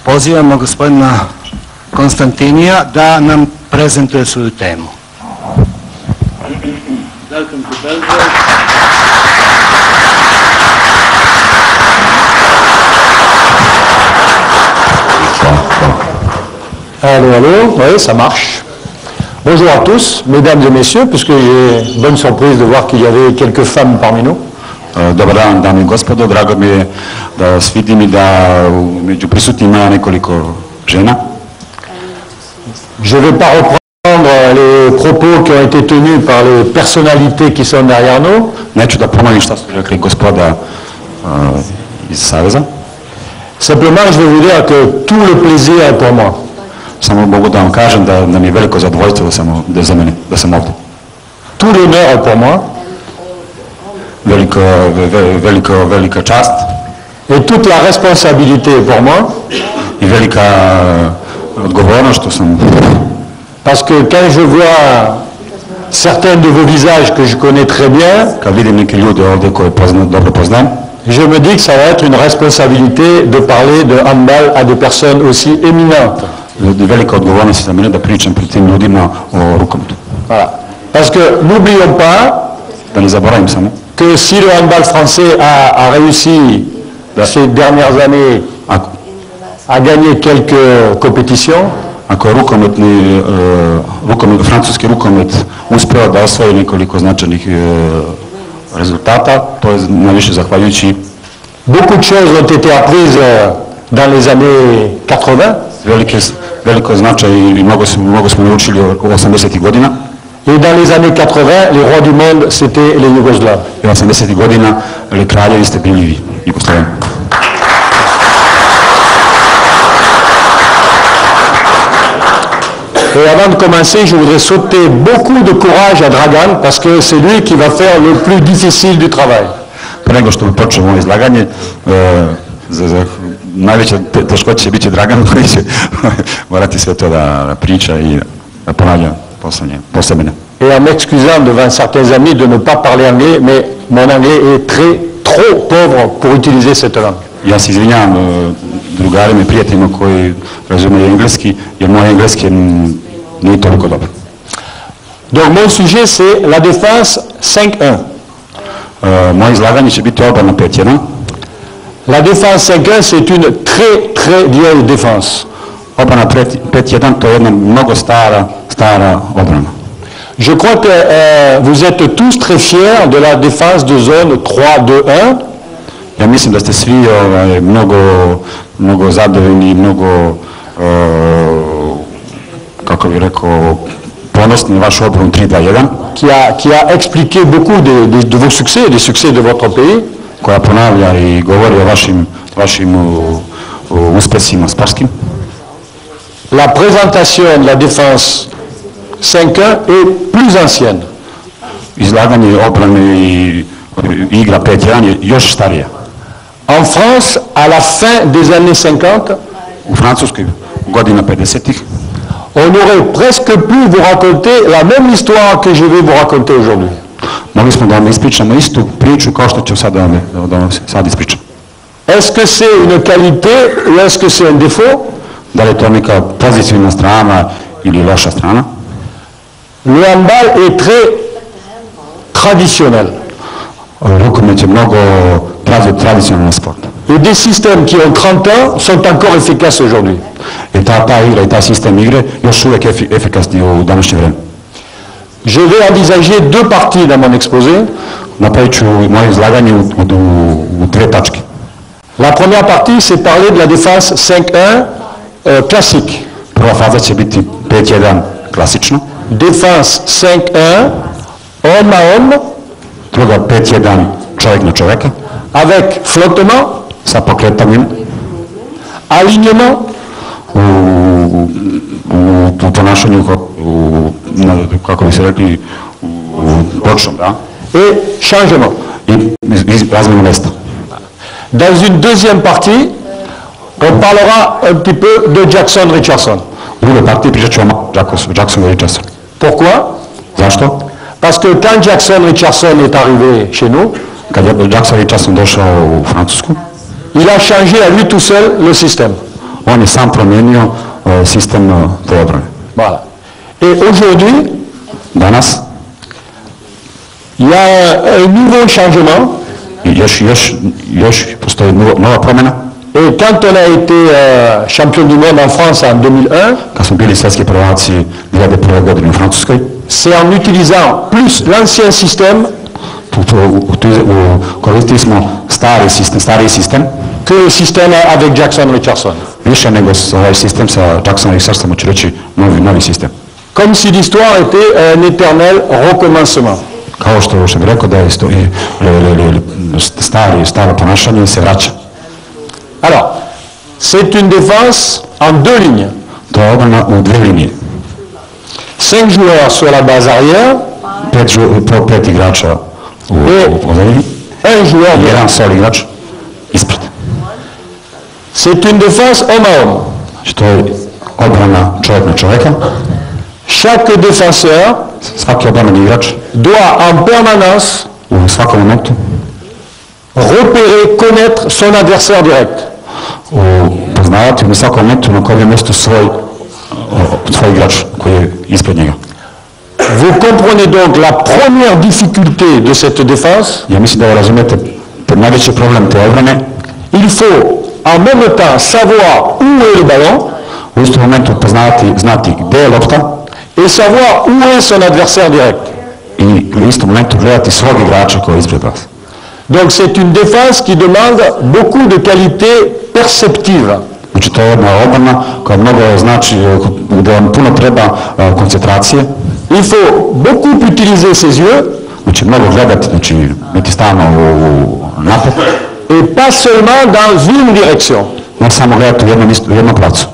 Pozivamo gospodina Konstantinija da nam prezentuje svoju temu. Welcome to Belgrade. Allô, oui, ça marche. Bonjour à tous, mesdames et messieurs, puisque j'ai bonne surprise de voir qu'il y avait quelques femmes parmi nous. Dobar dan, dame i gospodo, drago mi je da vas vidim i da među prisutnima ima nekoliko žena. Je ne vais pas reprendre les propos qui ont été tenus par les personnalités qui sont derrière nous. Neću da ponovim šta su rekli gospoda iz Saveza. Simplement, je vais vous dire que tout le plaisir est pour moi. Samo mogu da vam kažem da mi je veliko zadovoljstvo da sam ovdje. Tout l'honneur est pour moi. Velika čast. Et toute la responsabilité est pour moi. I velika odgovornost što sam. Parce que quand je vois certains de vos visages que je connais très bien, kad vidim neke ljude ovdje koje dobro poznajem, je me dis que ça va être une responsabilité de parler de handball à des personnes aussi éminentes. Velika odgovornost za mene da pričam pred tim ljudima o rukometu. Voilà. Parce que n'oublions pas da ne zaboravim samo que si le handball français a réussi ces dernières années à gagner quelques compétitions, ako je francuski rukomet uspeo da osvoji nekoliko značajnih rezultata, to je najviše zahvaljujući. Beaucoup de choses ont été apprises dans les années 80. Veliko značaj i mnogo smo naučili u 80. godina. Et dans les années 80, les rois du monde, c'était les Yougoslaves. I 80. godina kraljevi ste bili Jugoslaveni. Et avant de commencer, je voudrais souhaiter beaucoup de courage à Dragan, parce que c'est lui qui va faire le plus difficile du travail. Pre nego što počnem moje izlaganje, najveća teškoća će biti Dragan koji će morati sve to da priča i da ponavlja posle mene. Et en m'excusant devant certains amis de ne pas parler anglais, mais mon anglais est trop pauvre pour utiliser cette langue. Ja se izvinjavam drugarima i prijateljima koji razumeju engleski, jer moj engleski nije toliko dobar. Donc mon sujet c'est la défense 5-1. Moje izlaganje će biti obrana 5-1. La défense 5-1 c'est une très vieille défense. Obrana 5-1 to je jedna mnogo stara obrana. Je crois que vous êtes tous très fiers de la défense de zone 3-2-1. Ja mislim da ste svi mnogo zadovoljni i mnogo, kako bih rekao, ponosni na vašu obranu 3-2-1. Qui a expliqué beaucoup de vos succès, des succès de votre pays. Koja ponavlja i govori o vašim uspesima sportskim. La présentation de la défense 5-1 est plus ancienne. Izlaganje obrane i igra 5-1 je još starija. En France, à la fin des années 50, u Francuskoj godina 50-ih, on aurait presque pu vous raconter la même histoire que je vais vous raconter aujourd'hui. Mogli smo da vam ispričamo istu priču kao što ću sad sad ispričam. Est-ce que c'est une qualité ou est-ce que c'est un défaut? Da li je to neka pozitivna strana ili loša strana? Le handball est très traditionnel. Rukomet je mnogo tradicionalan sport. Et des systèmes qui ont 30 ans sont encore efficaces aujourd'hui. I ta igra i ta sistem igre još uvijek efikasni u današnje vreme. Je vais envisager deux parties dans mon exposé. Napravit ću moje izlaganje u dve tačke. La première partie, c'est parler de la défense 5-1 classique. Prva faza će biti 5-1 klasično. Défense 5-1, homme à homme. Druga 5-1 čovjek na čovjeka. Avec flottement. Sa pokretanjem. Alignement. U ponašanju, kako bi se rekli, počnom, da? Et changement. I razmjenu mesta. Dans une deuxième partie, on parlera un petit peu de Jackson Richardson. U drugoj partiji pričat ću o Jacksonu Richardson. Pourquoi? Zašto? Parce que quand Jackson Richardson est arrivé chez nous, kad je Jackson Richardson došao u Francusku, il a changé à lui tout seul le système. On on je sam promijenio sistem te obrane. Voilà. Et aujourd'hui, Danas, il y a un nouveau changement. još postoji nova promjena. Et quand on a été champion du monde en France en 2001, Kad smo bili svjetski prvaci 2001. godine u Francuskoj, c'est en utilisant plus l'ancien système koristili smo stariji sistem, que le système avec Jackson Richardson. više nego ovaj sistem sa Jacksonom i Richardsonom, ću reći novi sistem. Comme si l'histoire était un éternel recommencement. Kao što bih rekao da je staro ponašanje se vraća. Alors, c'est une défense en deux lignes. To je obrana u dve linije. 5 joueurs sur la base arrière, Pet igrača u pozadini, un joueur devant. jedan sol igrač ispred. C'est une défense homme à homme. Znači to je obrana čovjek na čovjeka. Chaque défenseur Svaki obrambeni igrač doit en permanence u svakom momentu repérer, connaître son adversaire direct. poznavati u svakom momentu na kojem je mjestu svoj igrač koji je ispred njega. Vous comprenez donc la première difficulté de cette défense. Ja mislim da razumete najveći problem te obrane. Il faut en même temps savoir où est le ballon U istom momentu znati gdje je lopta et savoir où est son adversaire direct. i u istom momentu gledati svog igrača koji je ispred vas. Donc c'est une défense qui demande beaucoup de qualités perceptives. Znači to je jedna obrana koja mnogo znači, gdje vam puno treba koncentracije. Il faut beaucoup utiliser ses yeux. Znači mnogo gledati, znači biti stalno u napad. Et pas seulement dans une direction. Ne samo gledati u jednom pravcu.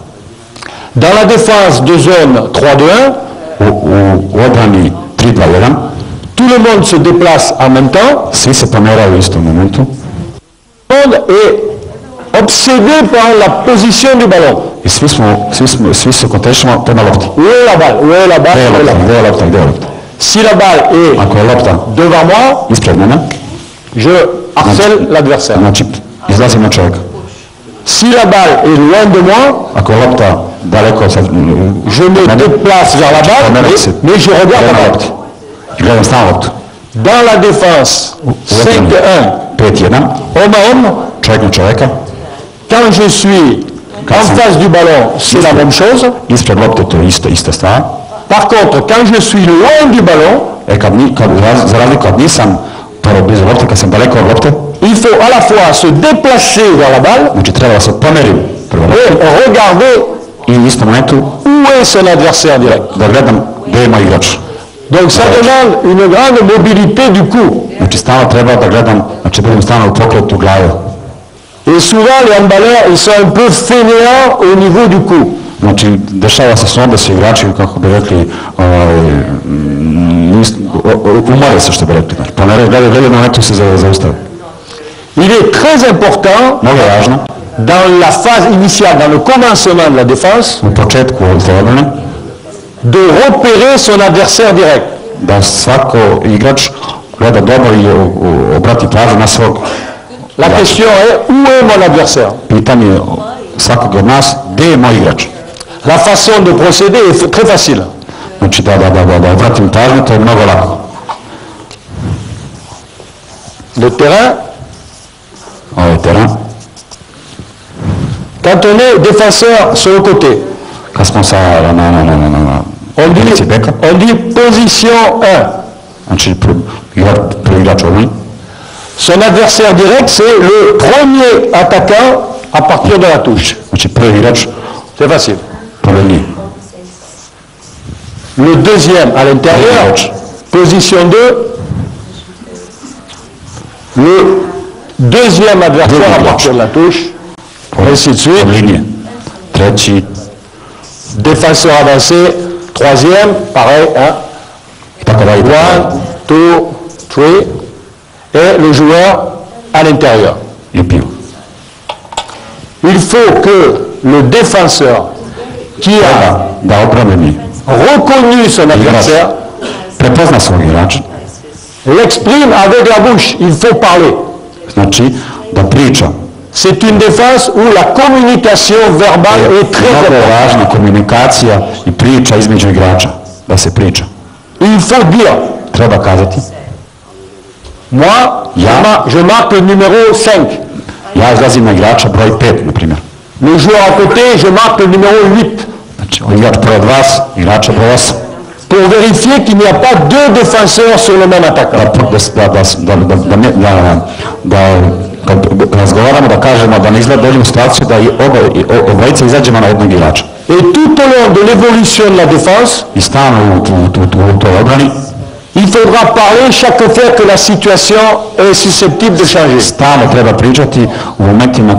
Dans la défense de zone 3-2-1, U obrani 3-2-1, tout le monde se déplace en même temps. svi se pomeraju u istom momentu. Tout le monde est obsédé par la position du ballon. I svi se koncentrišemo prema lopti. Où est la balle? Où est la balle? Où est la balle? Gdje je lopta, gdje je lopta? Si la balle est Ako je lopta devant moi, ispred mene, je harcèle l'adversaire. znači izlazim na čovjeka. Si la balle est loin de moi, Ako je lopta daleko sad, je me déplace vers la balle, mais je regarde la balle. I gledam stalno loptu. Dans la défense 5-1, 5-1, homme à homme, čovjek na čovjeka, quand je suis en face du ballon, c'est la même chose. ispred lopte to je ista stvar. Par contre, quand je suis loin du ballon, Za razliku kad nisam blizu lopte, kad sam daleko od lopte, il faut à la fois se déplacer vers la balle znači treba da se pomerim prvo et regarder i u istom momentu où est son adversaire direct. da gledam gdje je moj igrač. Donc ça demande une grande mobilité du cou. Znači stalno treba da gledam, znači budem stalno u pokretu glave. Et souvent les handballeurs, ils sont un peu fainéants au niveau du cou. Znači dešava se onda su igrači, kako bi rekli, umore se što bi rekli. Znači gledaju na momentu se zaustave. Il est très important Mnogo je važno dans la phase initiale, dans le commencement de la défense, u početku te obrane de repérer son adversaire direct. da svako igrač gleda dobro i obrati pažnju na svog. La question est, où est mon adversaire? Pitanje svakog od nas, gdje je moj igrač? La façon de procéder est très facile. Znači da obratim pažnju, to je mnogo lako. Le terrain, Ovo je teren. quand on est défenseur sur le côté, Kad smo na beka, on dit position 1. znači prvi igrač obrani. Son adversaire direct, c'est le premier attaquant à partir de la touche. Znači prvi igrač C'est facile. prve linije. Le deuxième à l'intérieur, position 2. Le deuxième adversaire à partir de la touche. Ainsi de suite. Linije. Treći. Défenseur avancé. Troisième, pareil. Hein. Tako dalje. 1, 2, 3. Et le joueur à l'intérieur. I pio. Il faut que le défenseur qui a Da obrambeni reconnu son adversaire prepozna svog igrača, l'exprime avec la bouche. Il faut parler. znači da priča C'est une défense où la communication verbale est très Mnogo je importante. važna komunikacija i priča između igrača, da se priča. Il faut dire, Treba kazati, moi, je marque le numéro 5. ja izlazim na igrača broj 5, na primjer. Le joueur à côté, je marque le numéro 8. Znači, igrač pored vas, igrača broj 8. Pour vérifier qu'il n'y a pas deux défenseurs sur le même attaquant. Kad razgovaramo da kažemo da ne izgleda dođemo u situaciju da obojica izađemo na jednog igrača. Et tout au long de l'évolution de la défense, I stalno u toj obrani, il faudra parler chaque fois que la situation est susceptible de changer. stalno treba pričati u momentima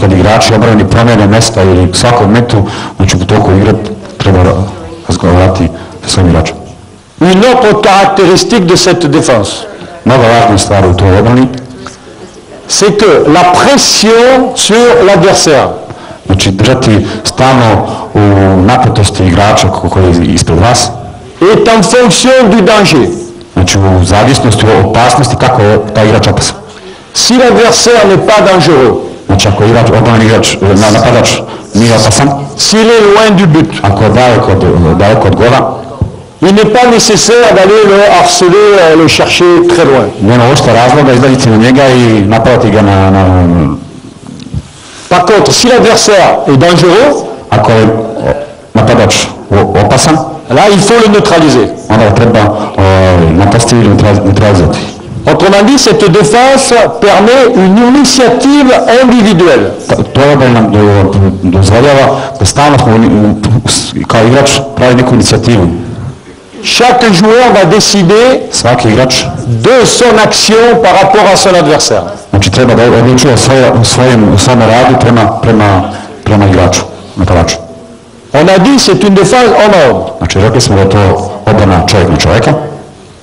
kad igrači obrani promjene mesta ili svakom momentu, znači u toku igre treba razgovarati sa svojim igračom. Une autre caractéristique de cette défense, Mnogo važna stvar u toj obrani, c'est que la pression sur l'adversaire, znači držati stalno u napetosti igrača koji je ispred vas, est en fonction du danger. znači u zavisnosti od opasnosti kako je taj igrač opasan. Si l'adversaire n'est pas dangereux, Znači ako obrani igrač, napadač nije opasan, s'il est loin du but, ako je daleko od gola, il n'est pas nécessaire d'aller le harceler, le chercher très loin. nema uopšte razloga izlaziti na njega i napadati ga Par contre, si l'adversaire est dangereux, ako je napadač opasan, là, il faut le neutraliser. onda ga treba napasti ili neutralizati. Autrement dit, cette défense permet une initiative individuelle. To nam dozvoljava da stalno kao igrač pravi neku inicijativu. Chaque joueur va décider Svaki igrač de son action par rapport à son adversaire. znači treba da odlučuje u svom radu prema igraču, napadaču. On a dit c'est une défense homme à homme. Znači rekli smo da je to obrana čovjek na čovjeka.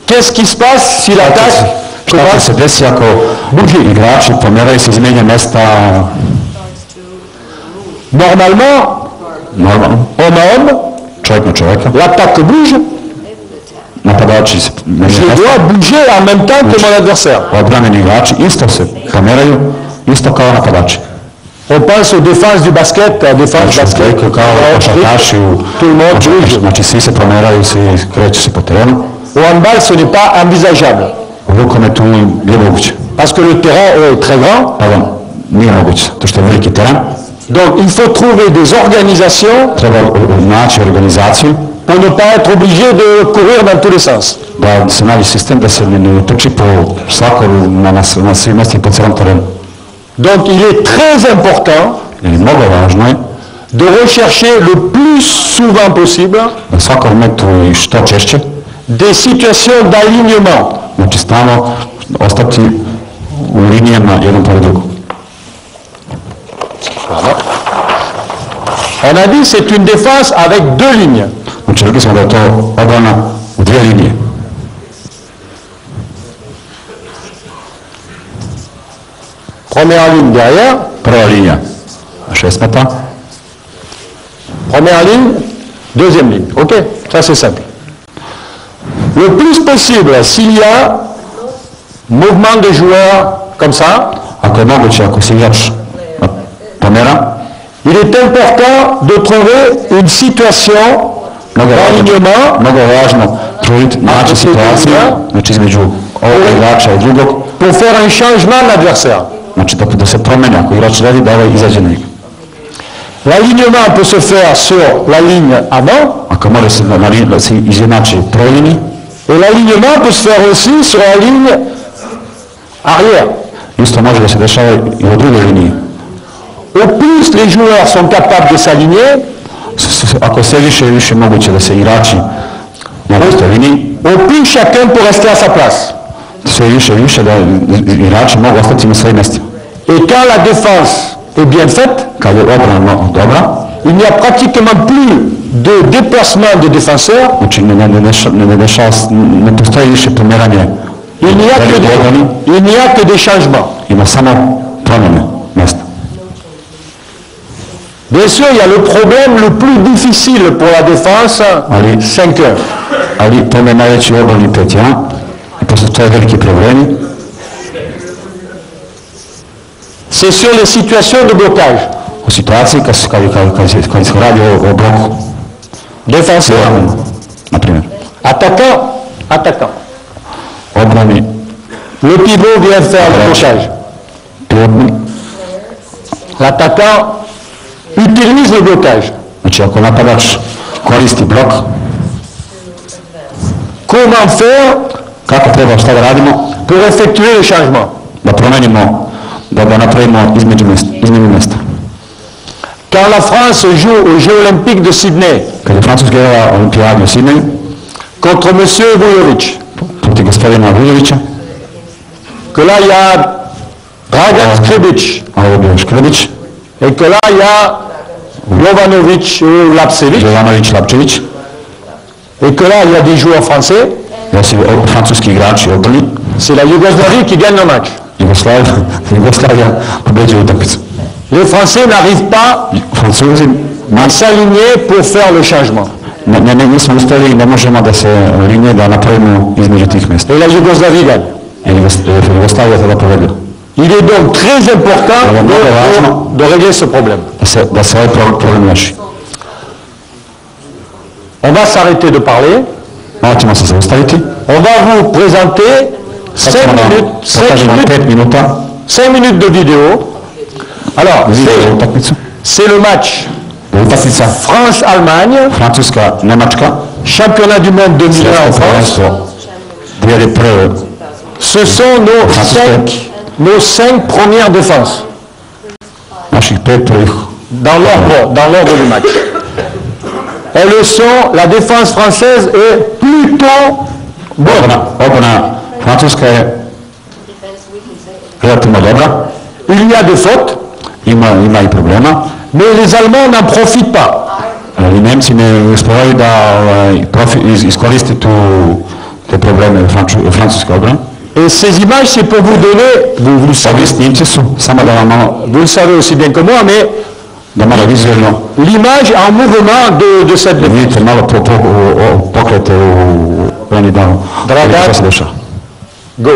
Qu'est-ce qui se passe si l'attaque Šta će se desi ako drugi igrači pomeraju se, izmenja mesta? Normalement, homme à homme, Čovjek na čovjeka. l'attaque bouge, Napadači se menjaju je mesta. dois bouger en même temps que mon adversaire. Odbranjeni igrači isto se pomeraju, isto kao napadači. On pense aux défenses du basket, à défense Znači, basket. kao košarkaši u Tout le monde bouge. znači svi se pomeraju, svi kreću se po terenu. Au handball, ce n'est pas envisageable. U rukometu je moguće. Parce que le terrain est très grand. Pardon, nije moguće, to što je veliki teren. Donc il faut trouver des organisations Treba naći organizaciju pour ne pas être obligé de courir dans tous les sens. da se nađe sistem da se ne trči po svakom na svim mestima po celom terenu. Donc il est très important Ili mnogo važno je de rechercher le plus souvent possible da svakom momentu i što češće, des situations d'alignement. znači stalno ostati u linijama jedan pored drugog. On a dit c'est une défense avec deux lignes. Znači rekli smo da je to obrana u dvije linije. Première ligne derrière, Prva linija 6 metara, première ligne, deuxième ligne. Ok, ça c'est simple. Le plus possible, s'il y a mouvement de joueurs comme ça, ako je moguće, ako se igrač pomera, il est important de trouver une situation d'alignement mnogo je važno truditi naći situaciju, znači između ovog igrača i drugog, pour faire un changement d'adversaire. znači da se promeni, ako igrač radi da ovaj izađe na njega. L'alignement peut se faire sur la ligne avant, Ako može se da se izjednači trojini, et l'alignement peut se faire aussi sur la ligne arrière. isto može da se dešava i u drugoj liniji. Au plus les joueurs sont capables de s'aligner, Ako sve više i više moguće da se igrači na istoj liniji, au plus chacun peut rester à sa place. sve više i više da igrači mogu ostati na svojim mjestima. Et quand la défense est bien faite, Kad je obrana dobra, il n'y a pratiquement plus de déplacement de défenseurs, znači ne postoji više pomeranje il n'y a que des changements. ima samo promjene mjesta. Bien sûr, il y a le problème le plus difficile pour la défense, 5-1. Ali to je najveći obrani 5-1 i postoje veliki problemi. c'est sur les situations de blocage. U situaciji kad se radi o bloku. Défenseur, Na primjer, attaquant. obrani, Le pivot vient faire le blocage. pivot. L'attaquant utilise le blocage. Znači, ako napadač koristi blok, Comment faire kako treba, šta da radimo, pour effectuer le changement? da promenimo, da napravimo između mjesta. Quand la France joue aux Jeux Olympiques de Sydney Kad je Francuska igrala olimpijadu u Sidneju, contre M. Vujović, protiv gospodina Vujovića, que là il y a Dragan Škrebić, a ovo je bio Škrebić, et que là il y a Jovanović ou Lapcević, Jovanović, Lapčević, et que là il y a des joueurs français, da su francuski igrači obrani, c'est la Yougoslavie qui gagne le match. Jugoslavija pobeđuje utakmicu. Les Français n'arrivent pas Francuzi à s'aligner pour faire le changement. nismo uspjeli i ne možemo da se linije da napravimo između tih mjesta. Et la Yougoslavie gagne. Jugoslavija tada pobedila. Il est donc très important de régler ce problème. Da se ovaj problem reši. On va s'arrêter de parler. Malo ćemo se zaustaviti. On va vous présenter 5 minutes de vidéo. Alors, c'est le match France-Allemagne, championnat du monde 2001 en France. Ce sont nos 5 premières défenses. Dans l'ordre du match. Elles sont, la défense française est plutôt bonne. Il y a des fautes, mais les Allemands n'en profitent pas. I Nemci ne uspevaju da iskoriste te probleme francuske obrane. Et ces images, c'est pour vous donner, vous le savez, Snimci su, samo da vam malo, vous le savez aussi bien que moi, mais da malo vizualno l'image en mouvement de cette défense. vidite malo pokrete u obrani da vidite što se dešava. Go.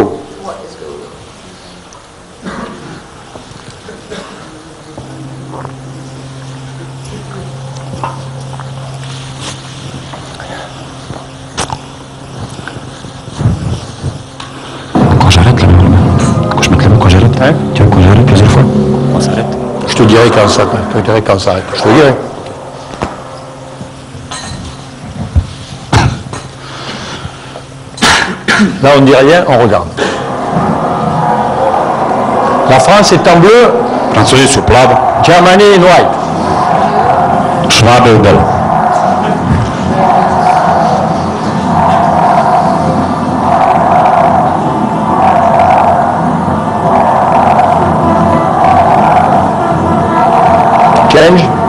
Tu veux qu'on j'arrête plusieurs fois? On s'arrête. Je te dirai quand ça s'arrête. Je te dirai. Là, on ne dit rien, on regarde. La France est en bleu. Francuzi su plavo, Germany in white. Švabe u belo. Change.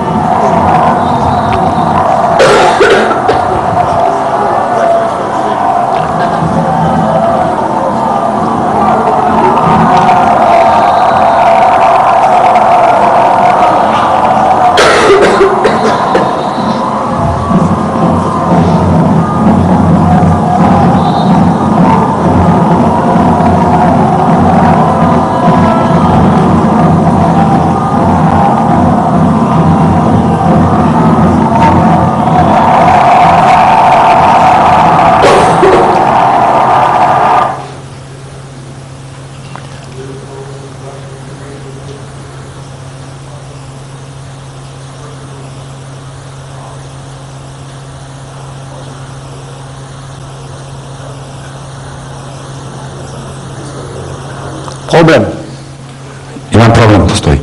Problem. Jedan problem postoji.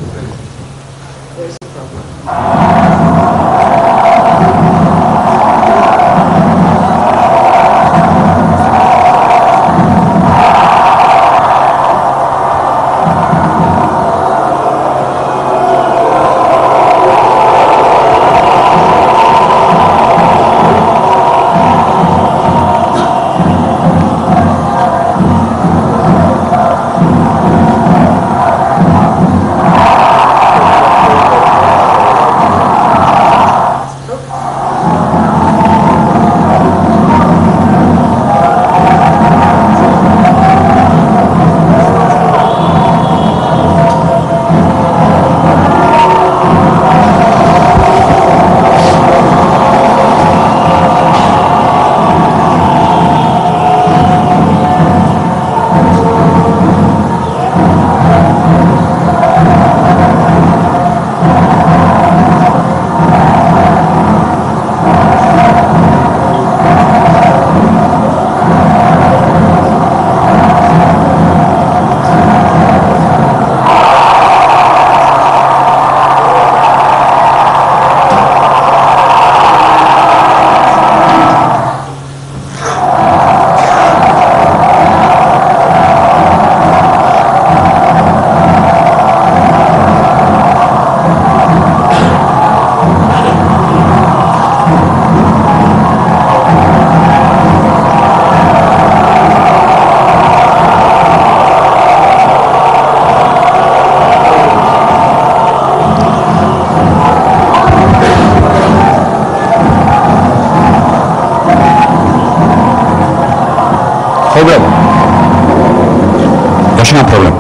Problem. Još imam problem.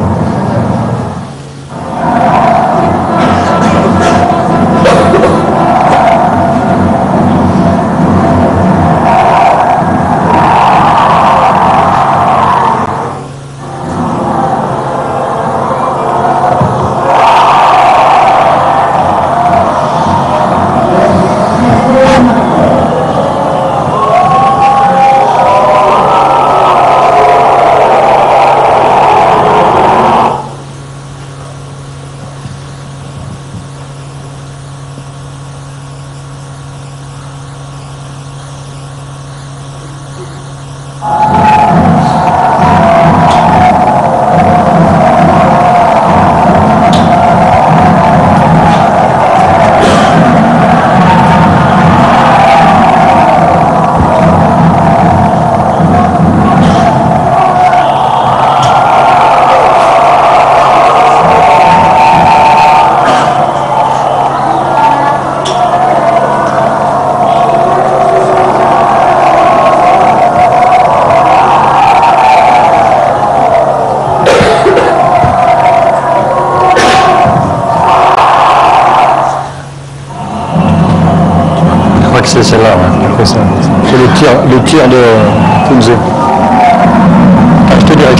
C'est celle-là, ouais. C'est le tir de Kunze. Ah, je te dirai.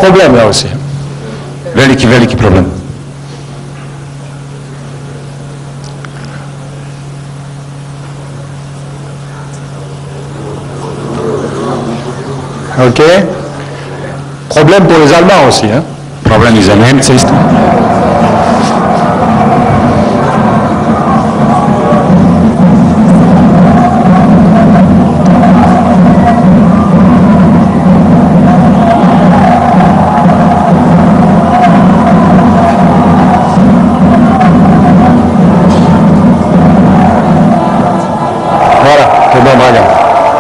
Problème là aussi. Veliki problem. Ok. Problème pour les Allemands aussi. Hein. Problem i za Nemce isto.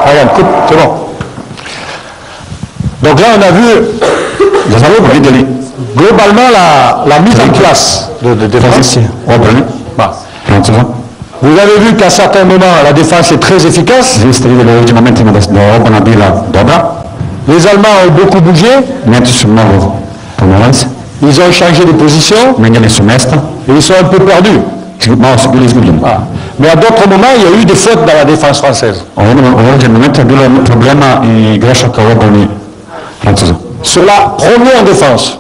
Regarde, coupe, c'est bon. Donc là, on a vu globalement la mise en place de défense. Vous avez vu qu'à certains moments, la défense est très efficace. Les Allemands ont beaucoup bougé. Ils ont changé de position. Et ils sont un peu perdus. Ah. Mais à d'autres moments, il y a eu des fautes dans la défense française. Sur la première défense,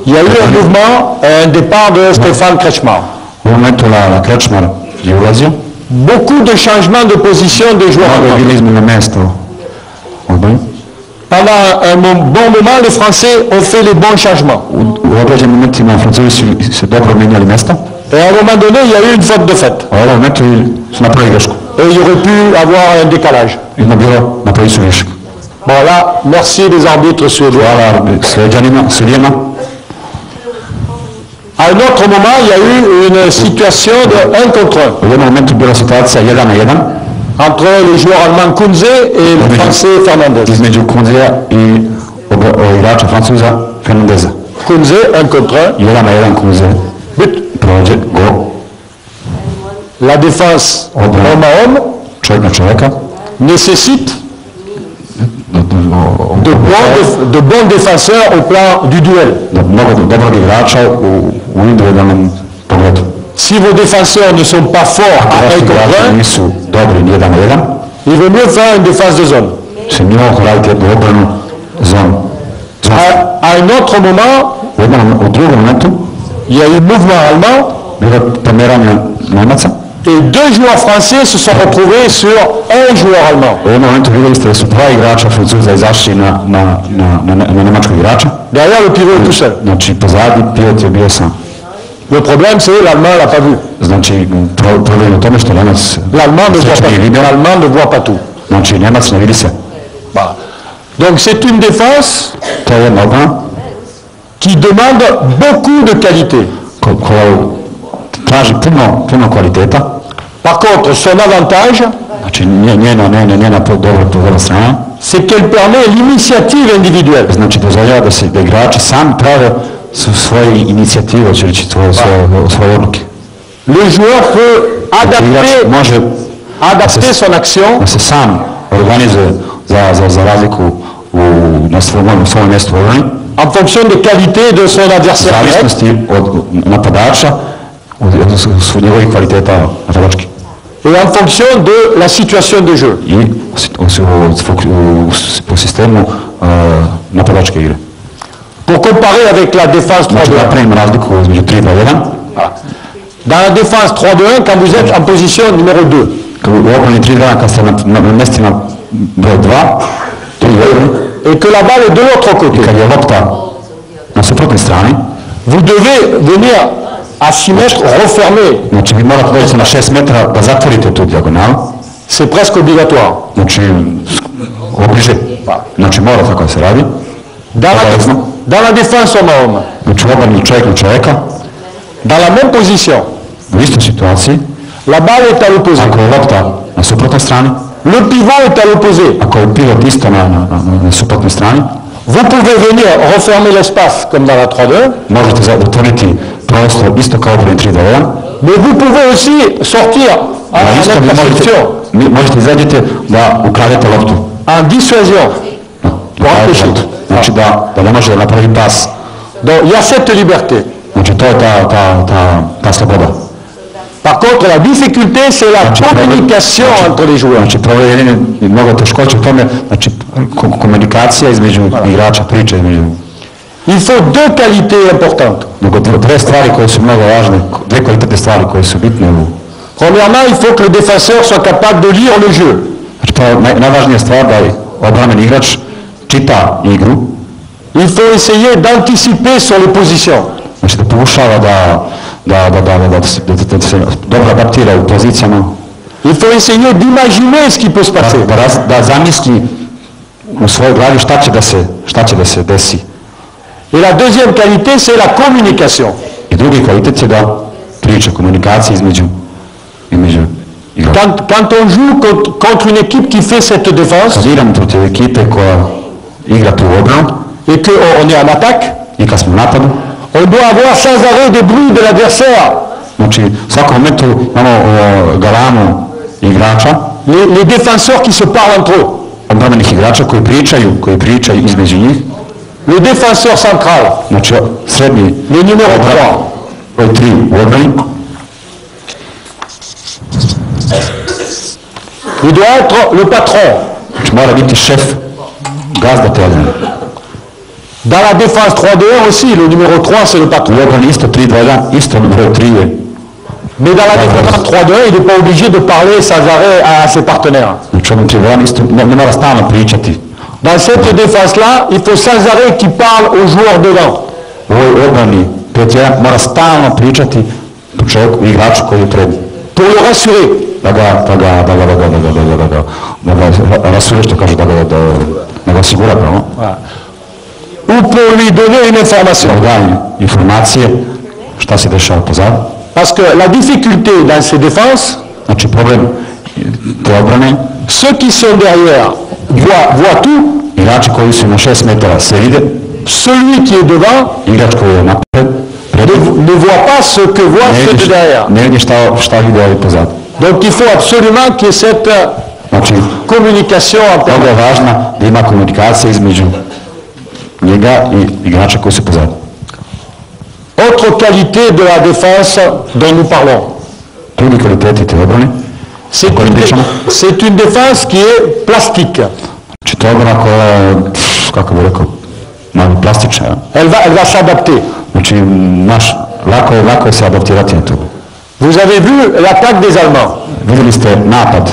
il y a eu un mouvement, un départ de Stéphane Kretschmar. Beaucoup de changements de position des joueurs. Pendant un bon moment, les Français ont fait les bons changements. Et à un moment donné, il y a eu une faute de fait. Et il y aurait pu avoir un décalage. Bon là, merci les arbitres suédois. À un autre moment, il y a eu une situation de 1 contre 1. Entre les joueurs allemands Kunze et le français Fernandez. Kunze, 1 contre 1. But. La défense homme à homme nécessite de bons défenseurs au plan du duel. Si vos défenseurs ne sont pas forts à 1 contre 1, il vaut mieux faire une défense de zone. À un autre moment, il y a eu mouvement allemand et 2 joueurs français se sont retrouvés sur 1 joueur allemand. Derrière, le pivot est tout seul. Le problème, c'est l'Allemand ne l'a pas vu. L'Allemand ne voit pas tout. Bah. Donc c'est une défense To je jedna obrana qui demande beaucoup de qualité. koja traži puno kvaliteta. Par contre, son avantage, Znači njena dobra strana, c'est qu'elle permet l'initiative individuelle. znači dozvoljava da igrači sami prave svoje inicijative, hoće reći svoje odluke. Le joueur peut adapter son action da se sam organizuje za razliku na svom mjestu u obrani, en fonction des qualités de son adversaire. Zavisnosti od napadača, od njegovih kvaliteta napadački. Et en fonction de la situation de jeu. I po sistemu napadačke igre. Pour comparer avec la défense 3-2-1. Znači da pravimo razliku između 3-2-1. Dans la défense 3-2-1, quand vous êtes en position numéro 2. U obrani 3-2-1, kad ste na mjestima broj 2, 3-2-1. Et que la balle est de l'autre côté. I kad je lopta na suprotnoj strani, vous devez venir à 6 mètres refermer. Znači vi morate doći na 6 metara da zatvorite tu dijagonalu. C'est presque obligatoire. Znači obliže. Znači mora tako da se radi. Dans la défense homme à homme. Znači u obrani čovjek na čovjeka. Dans la même position. U istoj situaciji. La balle est à l'opposé. Ako je lopta na suprotnoj strani. Le pivot est à l'opposé. Ako je pivot isto na suprotnoj strani. Vous pouvez venir refermer l'espace comme dans la 3-2. Možete zatvoriti prostor isto kao u 3-2-1. Mais vous pouvez aussi sortir en interception. Možete izađete da ukradete loptu. En dissuasion. Pour empêcher. Znači da ne može da napravi pas. Donc il y a cette liberté. Znači to je ta sloboda. Par contre, la difficulté, c'est la communication entre les joueurs. Znači problem je mnogo teškoća u tome, znači komunikacija između igrača, priča između. Il faut deux qualités importantes. Nego dve stvari koje su mnogo važne, dve kvalitetne stvari koje su bitne u... Premièrement, il faut que le défenseur soit capable de lire le jeu. Znači to je najvažnija stvar da obrambeni igrač čita igru. Il faut essayer d'anticiper sur les positions. Znači da pokušava da se dobro adaptira u pozicijama. Il faut essayer d'imaginer ce qui peut se passer. Da zamisli u svojoj glavi šta će da se desi. Et la deuxième qualité, c'est la communication. I drugi kvalitet je da priča, komunikacija između igrača. Quand on joue contre une équipe qui fait cette défense, kad igramo protiv ekipe koja igra tu obranu, et qu'on est en attaque, i kad smo u napadu, on doit avoir sans arrêt des bruits de l'adversaire. Znači, u svakom momentu imamo galamu igrača. Les défenseurs qui se parlent entre eux. Odbrambenih igrača koji pričaju između njih. Le défenseur central. Znači, srednji. Le numéro 3. Broj 3 u odbrani. Il doit être le patron. Znači, mora biti šef, gazda te odbrane. Dans la défense 3-2-1 aussi, le numéro 3 c'est le patron. U odbrani isto 3-2-1, isto broj 3 je. Mais dans la défense 3-2-1, il n'est pas obligé de parler sans arrêt à ses partenaires. Znači, on 3-2-1 isto ne mora stalno pričati. Dans cette défense-là, il faut sans arrêt qu'il parle aux joueurs dedans. U ovoj odbrani 5-1 mora stalno pričati čovjeku, igraču koji je pred. Pour le rassurer. Da ga rasure, što kaže, da ga osigura pravo. Ou pour lui donner une information. Da daje informacije šta se dešava pozad. Parce que la difficulté dans ces défenses, znači problem te odbrane, ceux qui sont derrière voient tout. Igrači koji su na 6 metara se vide. Celui qui est devant, igrač koji je napred, ne voit pas ce que voient ceux de derrière. Ne vidi šta vide ovi pozad. Donc il faut absolument qu'il y ait cette communication. Mnogo je važna da ima komunikacija između njega i igrača koji su pozad. Autre qualité de la défense dont nous parlons. Drugi kvaliteti te odbrane. C'est une défense qui est plastique. Znači to je odbrana koja je, kako bih rekao, malo plastična. Elle va s'adapter. Znači lako je se adaptirati na to. Vous avez vu l'attaque des Allemands. Vidjeli ste napad.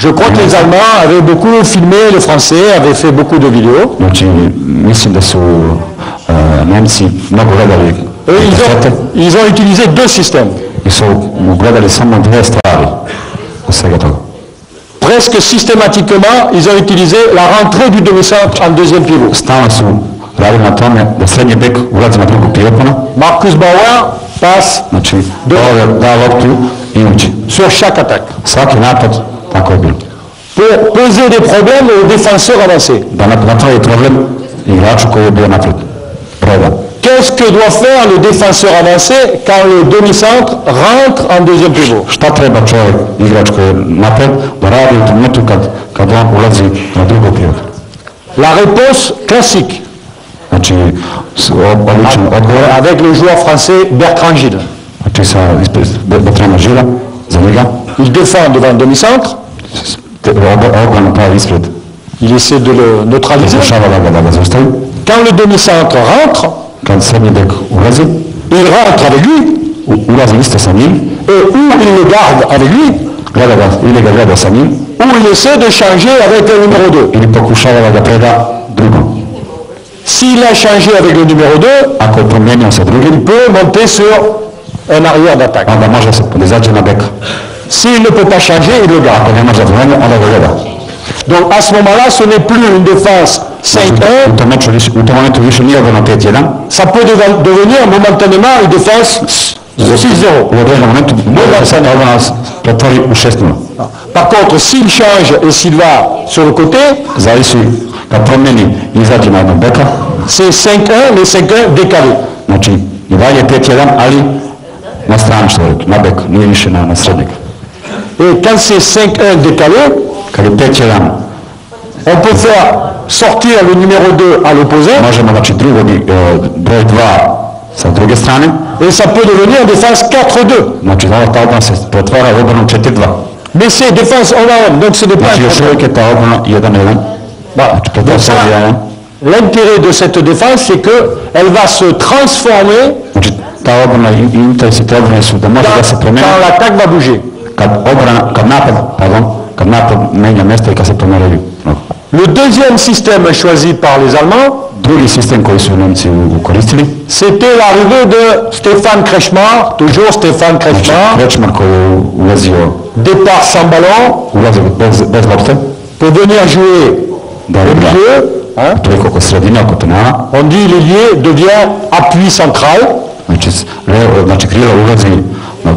Je crois que les Allemands avaient beaucoup filmé, les Français avaient fait beaucoup de vidéos. Znači, mislim da su Nemci mnogo gledali. Ils ont utilisé deux systèmes. I su gledali samo dve stvari od svega toga. presque systématiquement, ils ont utilisé la rentrée du demi-centre en deuxième pivot. Stalno su radili na tome da srednji bek ulazi na drugu pivotmana. Marcus Bauer passe Znači, Bauer da loptu i uđe. sur chaque attaque. Svaki napad, tako je bilo. Pour poser des problèmes aux défenseurs avancés. Da napravi problem igraču koji je bio napred. Broj 1. Qu'est-ce que doit faire le défenseur avancé quand le demi-centre rentre en deuxième pivot? Šta treba čovjek, igrač koji je napred, da radi u trenutku kad on ulazi na drugu pivot? La réponse classique. Znači, običan odgovor. Avec le joueur français Bertrand Gilles. Znači, sa Bertranda Žila, za njega. Il défend devant le demi-centre. Obrana pravi ispred. Il essaie de le neutraliser. Da ga zaustavi. Quand le demi-centre rentre, Kad srednji bek ulazi, il rentre avec lui, ulazi isto sa njim, et ou il le garde avec lui, gleda ga, ili ga gleda sa njim, ou il essaie de changer avec le numéro 2. ili pokušava da ga preda drugom. S'il a changé avec le numéro 2, Ako je promijenio sa drugim, il peut monter sur un arrière d'attaque. onda može se izađe na beka. S'il ne peut pas changer, il le garde. Ako ne može da promijeni, onda ga gleda. Donc à ce moment-là, ce n'est plus une défense 5-1, U tom momentu više nije obrana 5-1. ça peut devenir momentanément une défense 6-0. U određenom momentu može se obrana pretvori u 6-0. Par contre, s'il change et s'il va sur le côté, Zavisi kad promijeni i izađe na jednog beka, c'est 5-1, mais 5-1 décalé. znači i dalje 5-1, ali na stranu što rekli, na bek, nije više na srednjeg. Et quand c'est 5-1 décalé, Kad je 5-1, on peut faire sortir le numéro 2 à l'opposé, možemo znači drugog broj 2 sa druge strane, et ça peut devenir une défense 4-2. znači ta obrana se pretvara u obranu 4-2. Mais c'est défense 1-1, donc ce n'est pas Znači un još problème. uvijek je ta obrana 1-1. Znači pretvara se u 1-1. L'intérêt de cette défense, c'est qu'elle va se transformer Znači ta obrana i interesi te obrane su da može da se promijeni quand l'attaque va bouger. kad napad menja mjesto i kad se pomeraju. Le deuxième système choisi par les Allemands, Drugi sistem koji su Nemci koristili, c'était l'arrivée de Stéphane Kretschmar, toujours Stéphane Kretschmar, Kretschmar koji je ulazio, départ sans ballon, ulazio bez lopte, pour venir jouer da au igra milieu. Hein? toliko oko sredine, oko penala. On dit l'ailier devient appui central, Znači krilo ulazi,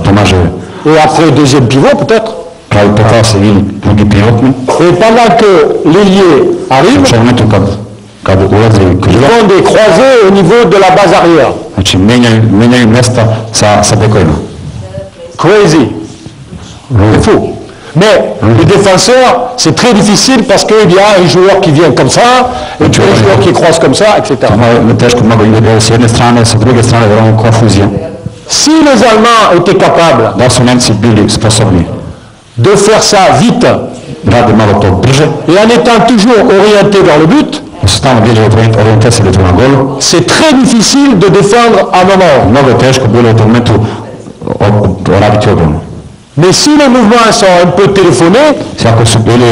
pomaže et après deuxième pivot peut-être. pravi petas ili drugi pivotni. Et pendant que l'ailier arrive, U momentu kad ulazi ils krilo, font des croisés au niveau de la base arrière. znači menjaju mjesta sa bekovima. Crazy. C'est fou. Mais le défenseur, c'est très difficile parce qu'il y a un joueur qui vient comme ça, et puis un joueur qui croise comme ça, etc. Teško mnogo ide s jedne strane, sa druge strane vrlo konfuzija. Si les Allemands étaient capables Da su Nemci bili sposobni de faire ça vite, rade malo to brže, et en étant toujours orientés vers le but, da su stalno bili orijentisani prema golu, c'est très difficile de défendre à un moment. mnogo je teško bilo u tom momentu raditi obranu. Mais si les mouvements sont un peu téléphonés, Ako su bili,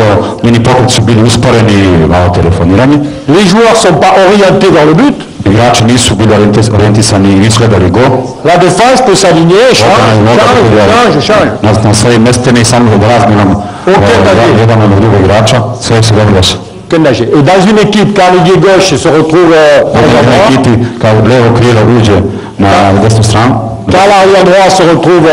njeni pokreti su bili usporeni, malo telefonirani, les joueurs ne sont pas orientés vers le but, igrači nisu bili orijentisani i nisu gledali gol, la défense peut s'aligner, change. Na svojim mjestima i samo da razmjenama jedan od drugog igrača, sve se dobro došlo. Et dans une équipe, quand l'ailier gauche se retrouve U jednoj ekipi, kao levo krilo uđe na desnu stranu, quand l'arrière droit se retrouve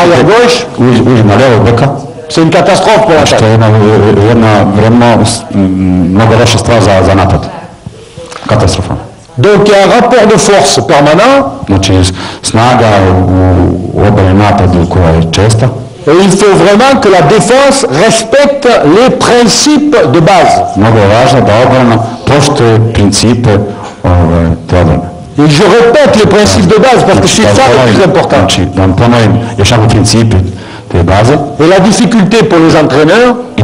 arrière gauche, uđe na levo beka, c'est une catastrophe pour što l'attaque. je jedna vrlo mnogo loša stvar za napad. Katastrofa. Donc il y a un rapport de force permanent, Znači snaga u obrani napadu koja je česta. et il faut vraiment que la défense respecte les principes de base. Mnogo je važno da obrana poštuje principe te obrane. Et je répète les principes de base parce que c'est ça le plus important. Znači, da vam ponovim još jednom principi te baze. Et la difficulté pour les entraîneurs, I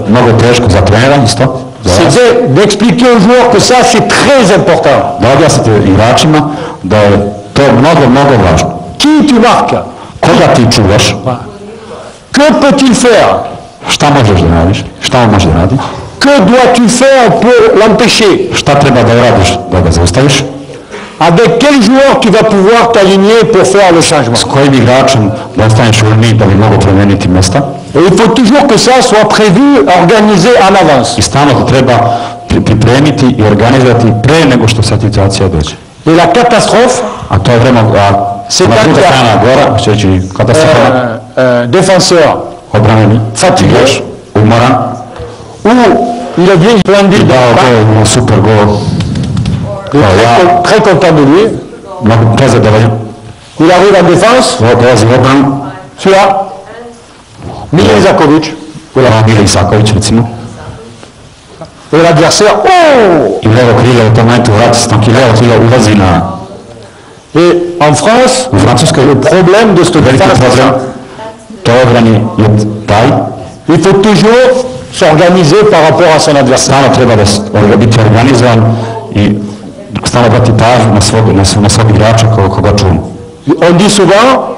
mnogo teško za trenera isto. c'est d'expliquer aux joueurs que ça c'est très important. Da objasnite igračima da je to mnogo važno. Qui tu marques? Koga ti čuvaš? Que peut-il faire? Šta možeš da radiš? Šta on može da radi? Que dois-tu faire pour l'empêcher? Šta treba da uradiš da ga zaustaviš? Avec quel joueur tu vas pouvoir t'aligner pour faire le changement? S kojim igračem da ostaneš u liniji da bi mogo promijeniti mjesta. Et il faut toujours que ça soit prévu, organisé en avance. I stalno to treba pripremiti i organizovati pre nego što situacija dođe. Et la catastrophe, A to je vremena, c'est na druga quand strana gora, što će katastrofa, défenseur obranjeni, fatigué, igrač, umoran, ou il a bien splendide, dao gol, super gol, très content de lui, mnogo prezadovoljan, il arrive en défense, dolazi u obranu, celui-là, Miljan Isaković, Mile Isaković recimo, et l'adversaire, oh! i levo krilo u tom momentu vrati se tanki, levo krilo ulazi na... Et en France, U Francuskoj le problème de cette veliki défense, problem, to obrani je taj, il faut toujours s'organiser par rapport à son adversaire. stalno treba da biti organizovan i stalno brati pažnju na svog igrača koga čuvamo. On dit souvent,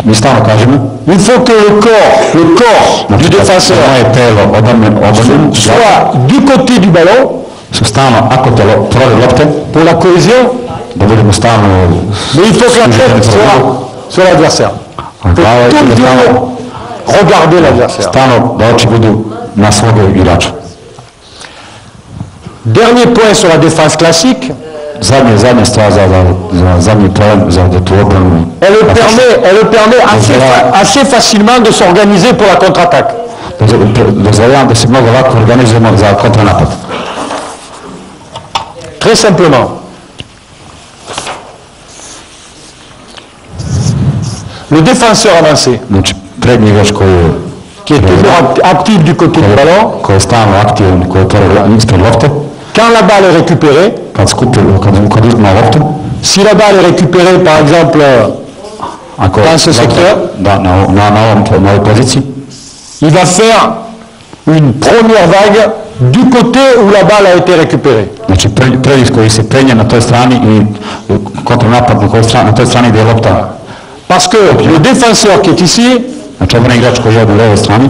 Mi stalno kažemo, il faut que le corps du défenseur moje telo obranu soit du côté du ballon su stalno, ako telo prode lopte, pour la cohésion, da budemo stalno mais il faut que la tête soit sur l'adversaire. Il faut toujours regarder l'adversaire. stalno da oči budu na svog igrača. Dernier point sur la défense classique, Zadnja stvar za zadnji problem, za tu obranu. elle permet assez facilement de s'organiser pour la contre-attaque. Dozvoljavam da se mnogo lako organizujemo za kontranapad. Très simplement. Le défenseur avancé, Znači, prednji igrač qui est toujours actif du côté du ballon, koji je stalno aktivan, koji otvara ispred lopte, quand la balle est récupérée, kad uzme loptu, si la balle est récupérée par exemple dans ce secteur, na ovoj poziciji, il va faire une première vague du côté où la balle a été récupérée. znači prvi koji se penje na toj strani i kontranapad na toj strani gdje je lopta. Parce que le défenseur qui est ici Znači obrani igrač koji je na levoj strani,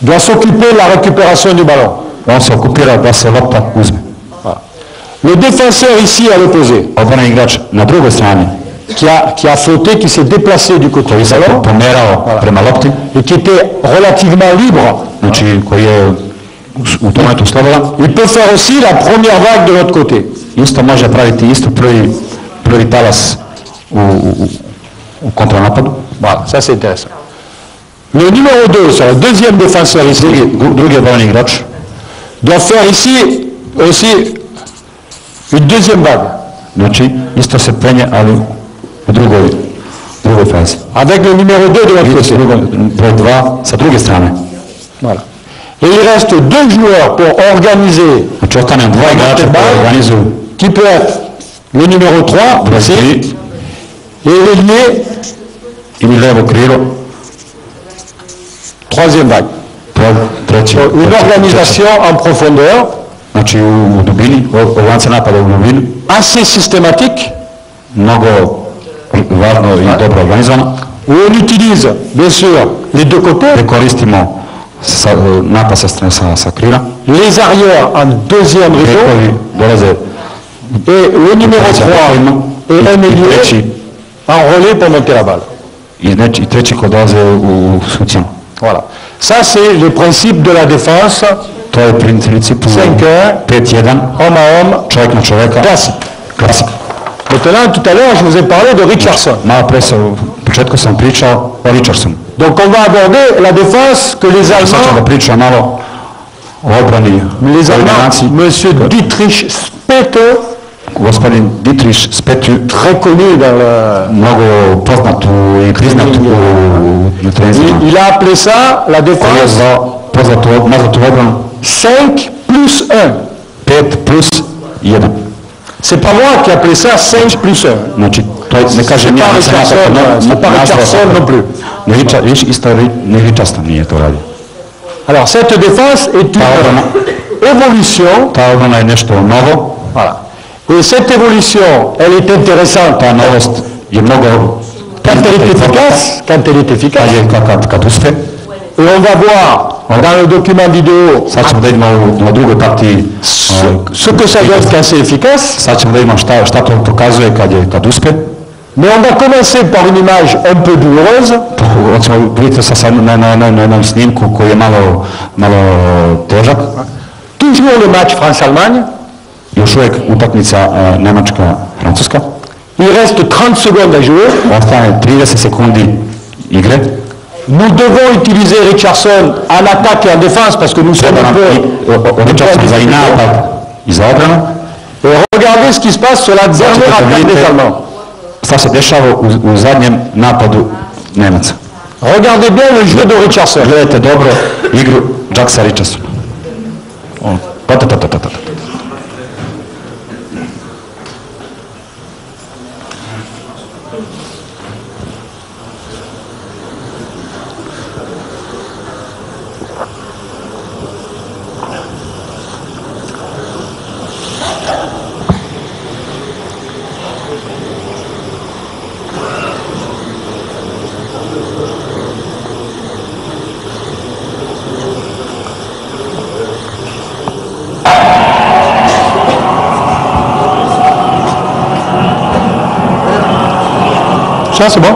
doit s'occuper de la récupération du ballon. on se okupira da se lopta uzme. Le défenseur ici à l'opposé, Obrani igrač na drugoj strani, qui a flotté, qui s'est déplacé du côté koji du se ballon pomerao prema lopti, et qui était relativement libre, znači koji je u tom momentu slobodan, il peut faire aussi la première vague de l'autre côté. isto može praviti isto prvi talas u kontranapadu. Voilà, ça c'est intéressant. Le numéro 2, c'est le deuxième défenseur ici, Drugi obrani igrač doit faire ici aussi une deuxième vague, znači isto se penje, ali u drugoj fazi. avec le numéro 2 de l'autre côté. Broj 2 sa druge strane. Voilà. Et il reste deux joueurs pour organiser, Znači ostane dva igrača koji organizuju qui peut être le numéro 3 broj ici, 3 et l'ailier, ili levo krilo, troisième vague. treći. Une organisation en profondeur, Znači u dubini, lance napada u dubini, assez systématique, mnogo važno i dobro organizovano. où on utilise, bien sûr, les deux côtés, Gdje koristimo napad sa krila, les arrières en deuxième rideau, bekovi dolaze et le numéro 3 et un ailier en relais pour monter la balle. i treći ko dolaze u sucijanu. Voilà. Ça, c'est le principe de la défense, To je princip 5-1, 5-1, homme à homme, čovjek na čovjeka, classique. klasik. Maintenant, tout à l'heure, je vous ai parlé de Richardson. Malo pre u početku sam pričao o Richardsonu. Donc, on va aborder la défense que les Sad ćemo da Allemands, pričamo malo o obrani les Allemands, Naciji. Monsieur Dietrich Speter, Gospodin Dietrich Speter, très connu dans le... mnogo poznat i priznat u trenzima. Il a appelé ça la Koji je défense nazvatu obranu 5 plus 1. 5 plus 1. C'est pas moi qui ai appelé ça 5 plus 1. Znači, to je, ne kažem ja, nisam ja tako C'est pas Richardson non plus. Ne Richardson nije to radio. Alors, cette défense est une évolution. Ta obrana je nešto novo. Voilà. Et cette évolution, elle est intéressante. Ta novost je mnogo... Quand elle est efficace, Kad uspe. et on va voir dans le document vidéo Sad ćemo da idemo na drugoj partiji ce que ça donne quand c'est efficace. Sad ćemo da imamo šta to pokazuje kad uspe. Mais on va commencer par une image un peu douloureuse. Vidite sad na jednom snimku koji je malo težak. Toujours le match France-Allemagne. Još uvijek utakmica Nemačka-Francuska. Il reste 30 secondes à jouer. Ostane 30 sekundi igre. Nous devons utiliser Richarlison en attaque et en défense parce que nous sommes un peu... Richarlison za i napad i za obranu. Et regardez ce qui se passe sur la dernière attaque des Allemands. Šta se dešava u zadnjem napadu Nemaca. Regardez bien le jeu de Richarlison. Gledajte dobro igru Jacksa Richardsona. Ça, c'est bon.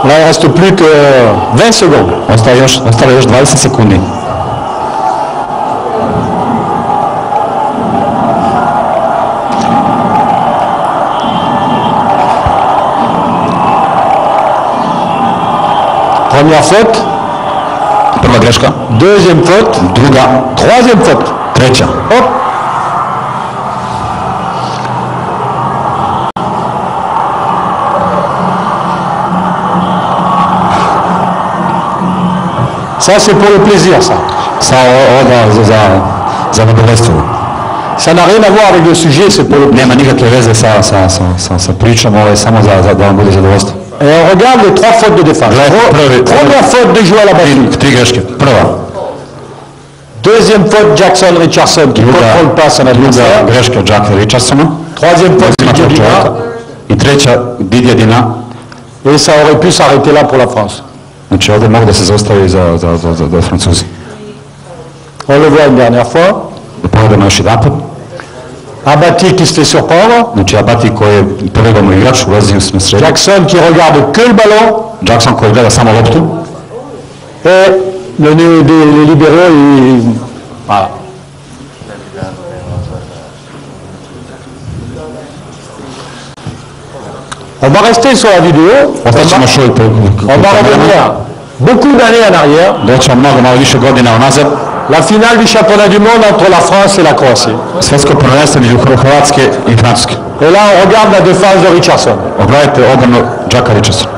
Là, il ne reste plus que 20 secondes. Ostale još 20 sekundi. Première faute. Prva greška. Deuxième faute. Druga. Troisième faute. Treća. Hop. Ça, c'est pour le plaisir, ça. Ça, za zadovoljstvo. Ça n'a rien à voir avec le sujet, c'est pour le plaisir. Nema nikakve veze sa pričom, ovo je samo da vam bude zadovoljstvo. Et on regarde les trois fautes de défense. Première faute de jouer à la batterie. Tri greške. Prva. Deuxième faute, Jackson Richarlison qui ne contrôle pas son adversaire. Druga greška Jacka Richardsona. Troisième faute, Didier Dina. I treća Didier Dina. Et ça aurait pu s'arrêter là pour la France. Znači ovdje mogu da se zaustavi za Francuzi. On le voit une dernière fois. Da pogledamo još jedan put. Abati qui se fait surprendre. Znači Abati koji je prvi igrač, ulazi u sredinu. Jackson qui regarde que le ballon. Jackson koji gleda samo loptu. Et les libéraux, voilà. On va rester sur la vidéo. On va revenir beaucoup d'années en arrière. Doćemo malo više godina unazad. La finale du championnat du monde entre la France et la Croatie. Svetsko prvenstvo između Hrvatske i Francuske. Et là on regarde la défense de Richarlison. Pogledajte obranu Jacka Richardsona.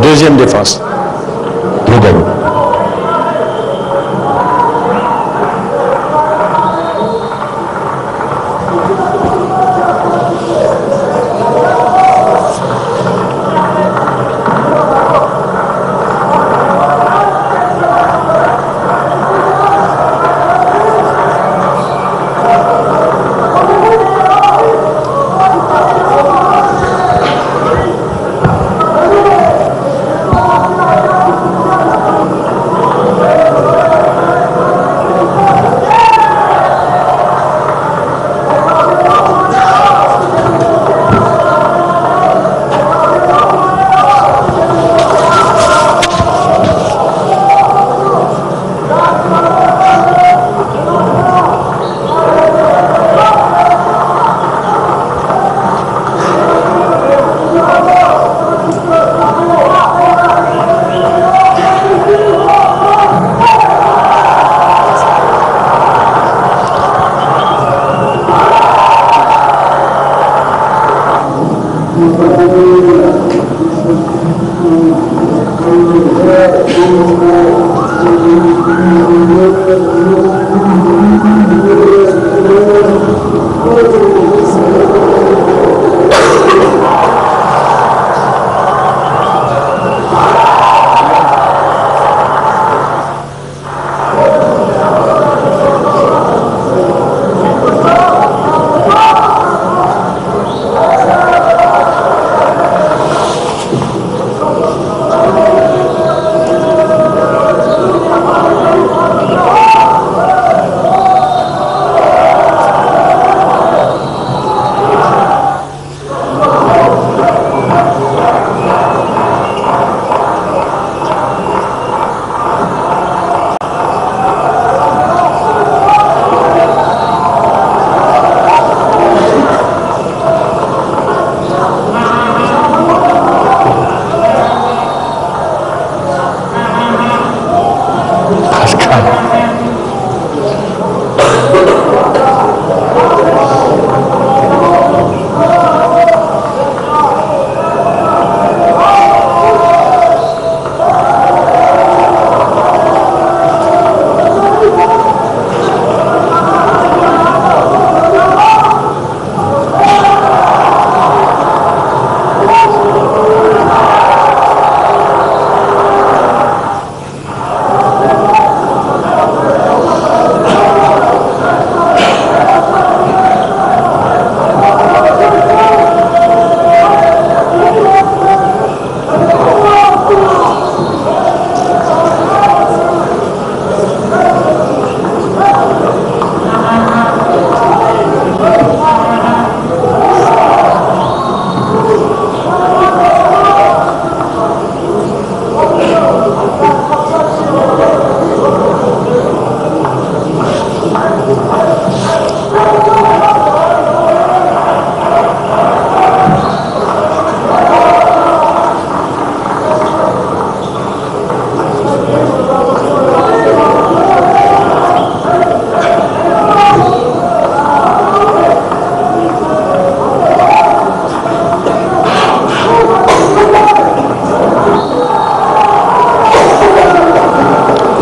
Deuxième défense. Druga.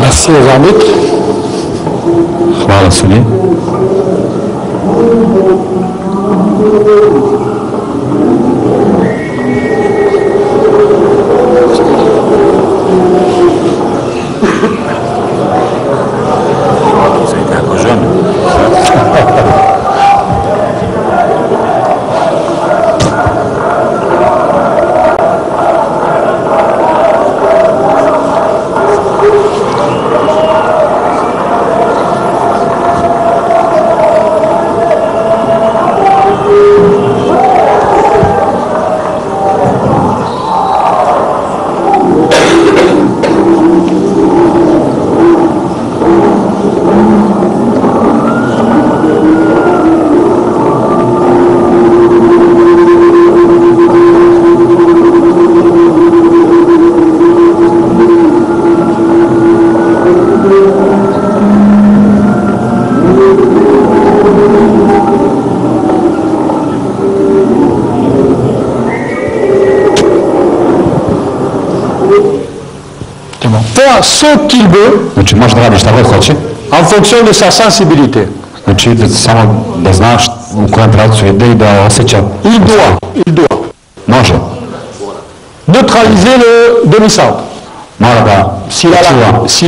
Merci aux arbitres. Hvala sudi. Jako žena. Faire ce qu'il veut Znači može da radi šta god hoće. en fonction de sa sensibilité. Znači samo da znaš u kojem pravcu ide i da osjeća. Il doit Može. neutraliser le demi-centre. Mora da S'il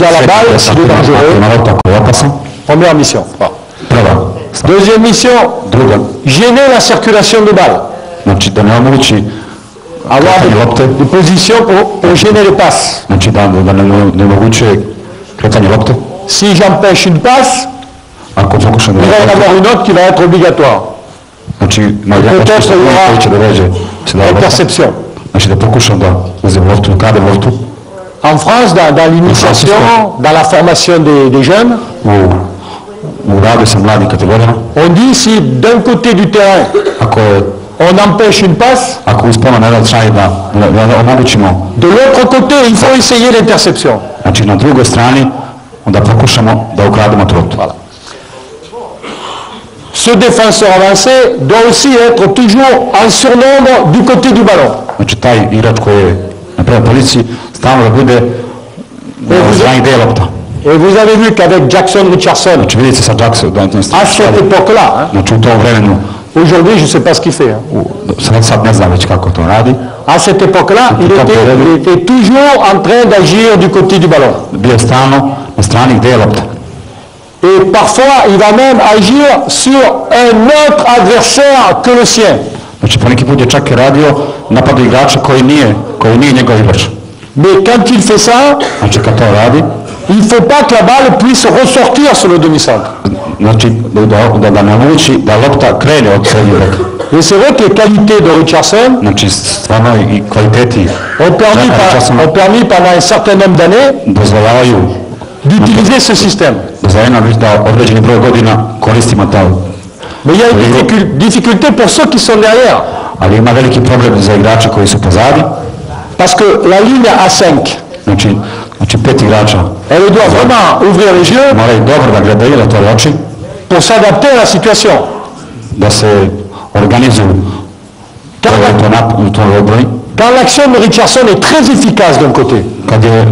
a la balle, s'il est dangereux. Ako je opasan. Première mission. Prva. Deuxième mission, Druga. gêner la circulation de balles. Znači da ne omogući Avoir des positions pour gêner les passes. Znači da ne omogućuje kretanje lopte. Si j'empêche une passe, Ako pokušam da il va y en avoir une autre qui va être obligatoire. Znači na jedan koji će da veže se da lopta. Interception. Znači da pokušam da uzem loptu, da kradem loptu. En France, dans l'initiation, dans la formation des jeunes, U radu sa mladim kategorijama. on dit si d'un côté du terrain, Ako on empêche une passe, ako uspemo na jedan strani da omogućimo, de l'autre côté, il faut essayer l'interception. znači na drugoj strani, onda pokušamo da ukrademo tu loptu. Voilà. Ce défenseur avancé doit aussi être toujours en surnombre du côté du ballon. Znači taj igrač koji je na prvoj poziciji stalno da bude stranih gde je lopta. Et vous avez vu qu'avec Jackson Richardson, Znači vidite sa Jackson, à cette époque-là, hein, znači u tom vremenu, aujourd'hui je ne sais pas ce qu'il fait, hein. sad ne znam već kako to radi, à cette époque-là, il était toujours en train d'agir du côté du ballon. bio je stalno na strani gde je lopta. Et parfois, il va même agir sur un autre adversaire que le sien. Znači poneki put je čak i radio napadu igrača koji nije njegov igrač. Mais quand il fait ça, Znači kad to radi, il ne faut pas que la balle puisse ressortir sur le demi-centre. znači da ne omogući da lopta krene od srednjeg beka. Et c'est vrai que les qualités de Richardson Znači stvarno i kvaliteti ont permis pendant un certain nombre d'années dozvoljavaju d'utiliser ce système. da određeni broj godina koristimo to. Mais il y a une difficulté pour ceux qui sont derrière. Ali ima veliki problem za igrače koji su pozadi. Parce que la ligne A5, Znači 5 igrača elle doit vraiment ouvrir les yeux moraju dobro da gledaju, da otvore oči, pour s'adapter à la situation. da se organizuju u toj odbrani. Quand l'action de Richardson est très efficace d'un côté, Kad je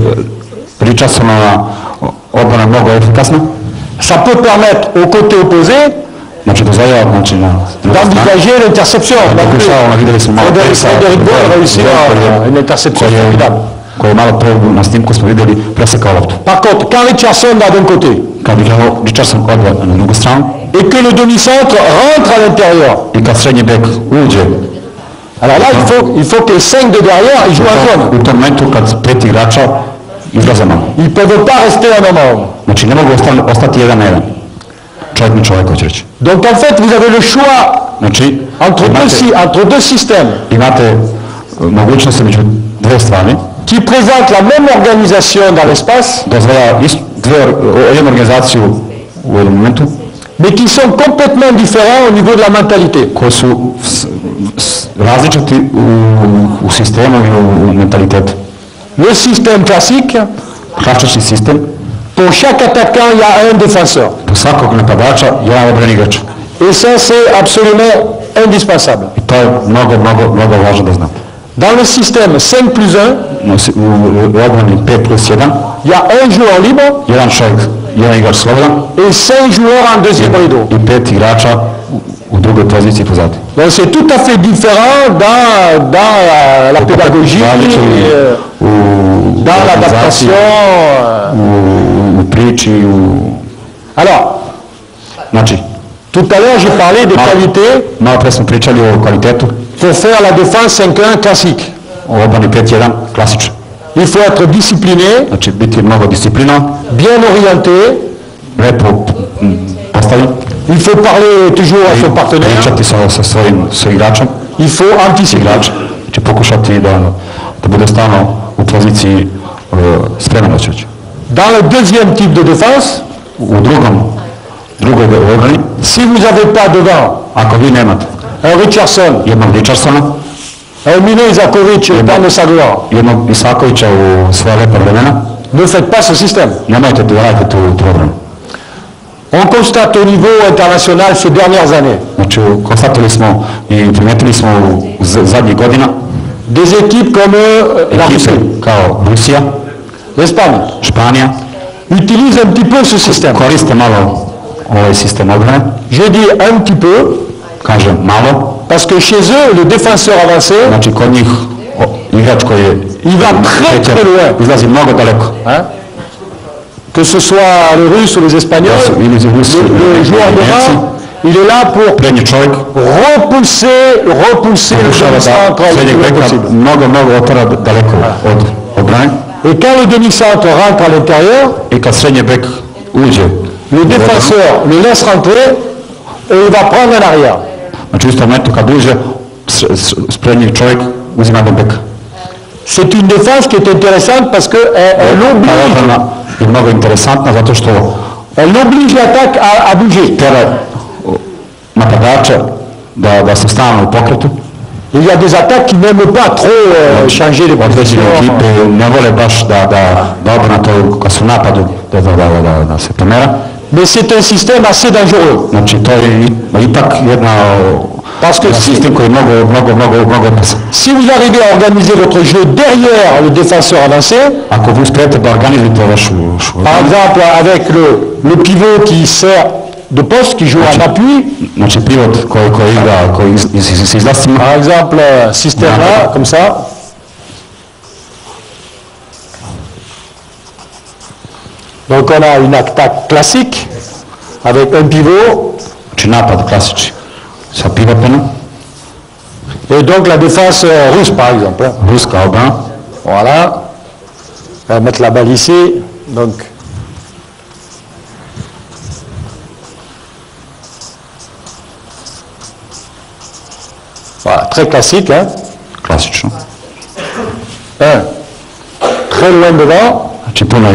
Richardsonova odbrana mnogo efikasna, ça peut permettre au côté opposé znači dozvoljava na d'envisager l'interception. Frédéric Boll a réussi une interception formidable. Koji je malo pre na snimku smo vidjeli presekao loptu. Par contre, quand Richardson va d'un côté Kad Richardson ode na drugu stranu et que le demi-centre rentre à l'intérieur, i kad srednji bek uđe, alors là il faut que les 5 de derrière ils jouent en zone. u tom momentu kad 5 igrača izlaze malo. Ils ne peuvent pas rester un homme à homme. Znači ne mogu ostati jedan na jedan. Čovjek na čovjek, hoće reći. Donc en fait vous avez le choix Znači entre deux systèmes imate mogućnost među dve stvari qui présentent la même organisation dans l'espace, dozvoljava jednu organizaciju u jednom momentu, mais qui sont complètement différents au niveau de la mentalité. koji su različiti u sistemu i u mentalitetu. Le système classique, Klasični sistem, pour chaque attaquant il y a un défenseur. po svakog napadača jedan odbrani igrač. Et ça c'est absolument indispensable. I to je mnogo važno da znate. Dans le système 5 plus 1, U odbrani 5 plus 1, il y a un joueur libre jedan čovjek, jedan igrač slobodan et 5 joueurs en deuxième rideau. i 5 igrača u drugoj poziciji pozadi. Donc c'est tout à fait différent dans la pédagogie, dans l'adaptation. U priči, Alors, znači, tout à l'heure j'ai parlé des qualités malo pre smo pričali o kvalitetu pour faire la défense 5-1 classique. u odbrani 5-1 klasično. Il faut être discipliné, Znači biti mnogo disciplinovan, bien orienté, lepo postavljen, il faut parler toujours à son partenaire, pričati sa svojim igračem, il faut anticiper. igrač, znači pokušati da bude stalno u poziciji spremno će. Dans le deuxième type de défense, U drugoj odbrani, si vous n'avez pas devant ako vi nemate un Richardson, jednog Richardsona, un Mino Isakovic au temps de sa gloire, jednog Isakovića u svoje lepa vremena, ne faites pas ce système. nemojte da radite tu odbranu. On constate au niveau international ces dernières années Znači, konstatovali smo i primetili smo u zadnjih godina des équipes comme la Russie, kao Rusija, l'Espagne, Španija, utilisent un petit peu ce système. koriste malo ovaj sistem odbrane, J'ai dit un petit peu kažem malo, parce que chez eux, le défenseur avancé, znači kod njih igrač koji je il va très loin. izlazi mnogo daleko. Hein? Que ce soit les Russes ou les Espagnols, Ili iz Rusije, le joueur devant, il est là pour prednji čovjek repousser le demi-centre le srednjeg plus beka possible. mnogo otvara daleko od odbrane. Et quand le demi-centre rentre à l'intérieur, I kad srednji bek uđe, le défenseur le laisse rentrer et il va prendre en arrière. znači u istom momentu kad uđe, prednji čovjek uzima do beka. C'est une défense qui est intéressante parce qu'elle Je mnogo interesantna zato što oblige l'attaque à bouger. tera napadača da se stalno u pokretu. Il y a des attaques qui n'aiment pas trop changer les Određene positions. ekipe ne vole baš da odbrana to kad su u napadu da se pomera. Mais c'est un système assez dangereux. Znači, to je ipak Parce que sistem koji je mnogo opasan. Si vous arrivez à organiser votre jeu derrière le défenseur avancé, ako vi uspijete da organizujete vašu par exemple avec le pivot qui sert de poste, qui joue en appui, znači pivot koji igra, koji se izlastima, par exemple système là, comme ça, donc on a une attaque classique avec un pivot, znači napad klasični sa pivotom, et donc la défense russe par exemple. Ruska obrana. Voilà. On va mettre la balle ici. Donc. Voilà, très classique. Hein. Klasično. Très loin devant. Znači puno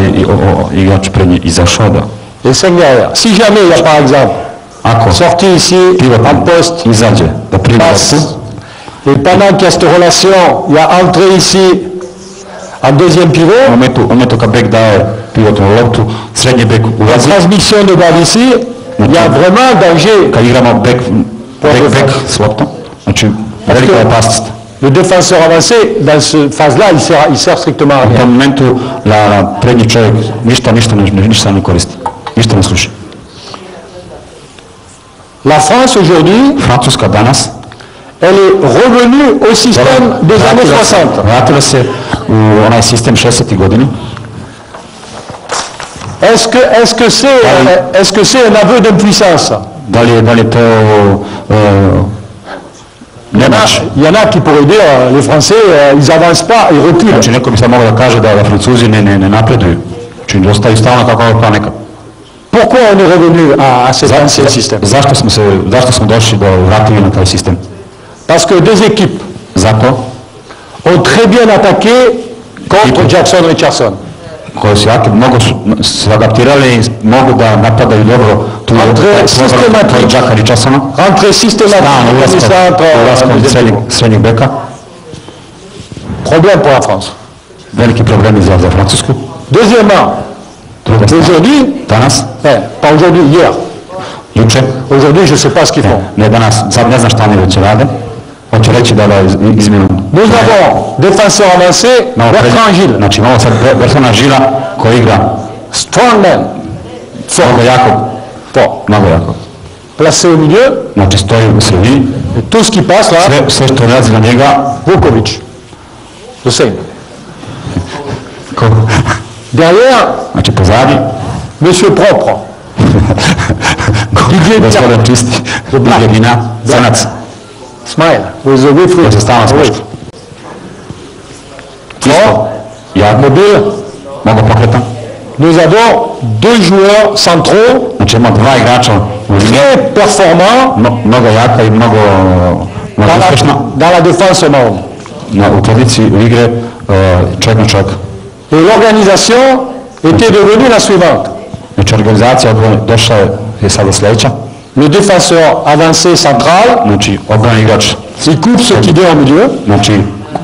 igrač prednje izašao da. Et 5 derrière. Si jamais il y a par exemple sorti ici en poste, izađe da prima passe, et pendant qu'il y a cette relation, il y a entré ici en deuxième pivot. U momentu kad bek daje pivotnu loptu, srednji bek La ulazi. transmission de balle ici, il y a vraiment danger. Kad igramo bek s loptom, znači velika je opasnost. Le défenseur avancé, dans cette phase-là, il sert strictement à U rien. tom momentu prednji čovjek ništa ne koristi, ništa ne sluša. La France aujourd'hui, Francuska danas, elle est revenue au système des années 60. Vratila se u onaj sistem 60. godina. Est-ce que c'est un aveu d'impuissance? Da li je to nemoć? Il y en a qui pourraient dire, les Français, ils avancent pas, ils reculent. Znači neko bi sad mogao da kaže da Francuzi ne napreduju. Znači ostaju stalno kako je plan nekad. Pourquoi on est revenu à cet ancien système? Zašto smo došli do vratili na taj sistem? Parce que deux équipes Zato ont très bien attaqué contre Jackson-Richardson. koje su jake, mnogo su adaptirali i mogu da napadaju dobro tu Jacka Richardsona. Rentrée systématique Ulaskom srednjeg beka. Problème pour la France. Veliki problemi za Francusku. Deuxièmement, aujourd'hui, danas, pas aujourd'hui, hier. Juče. Aujourd'hui, je ne sais pas ce qu'ils font. Ne danas, sad ne znam šta oni već rade. Hoću reći da izmjenu. Nous avons défenseur avancé, Bertrand Gilles. Znači imamo sad Bertrand Gilles koji igra strongman. Mnogo jako. Mnogo jako. Placé au milieu. Znači stoji u sredini. Et tout ce qui passe là. Sve što nalazi na njega. Vuković. Le same. Derrière. Znači pozadi. Monsieur propre. Didier Gospodin čisti. Didier Dina. Crnac. Smile. With the good food. Se stalno spušta. Mobile. Mnogo pokretan. Nous avons deux joueurs centraux. Znači imamo dva igrača u liniji. Très performants. Mnogo jaka i mnogo uspješna. Dans la défense au monde. U poziciji igre čovjek na čovjek. Et l'organisation était devenue la suivante. Znači organizacija došla je sada sljedeća. Le défenseur avancé central. Znači obrani igrač. Il coupe ce qui est au milieu. Znači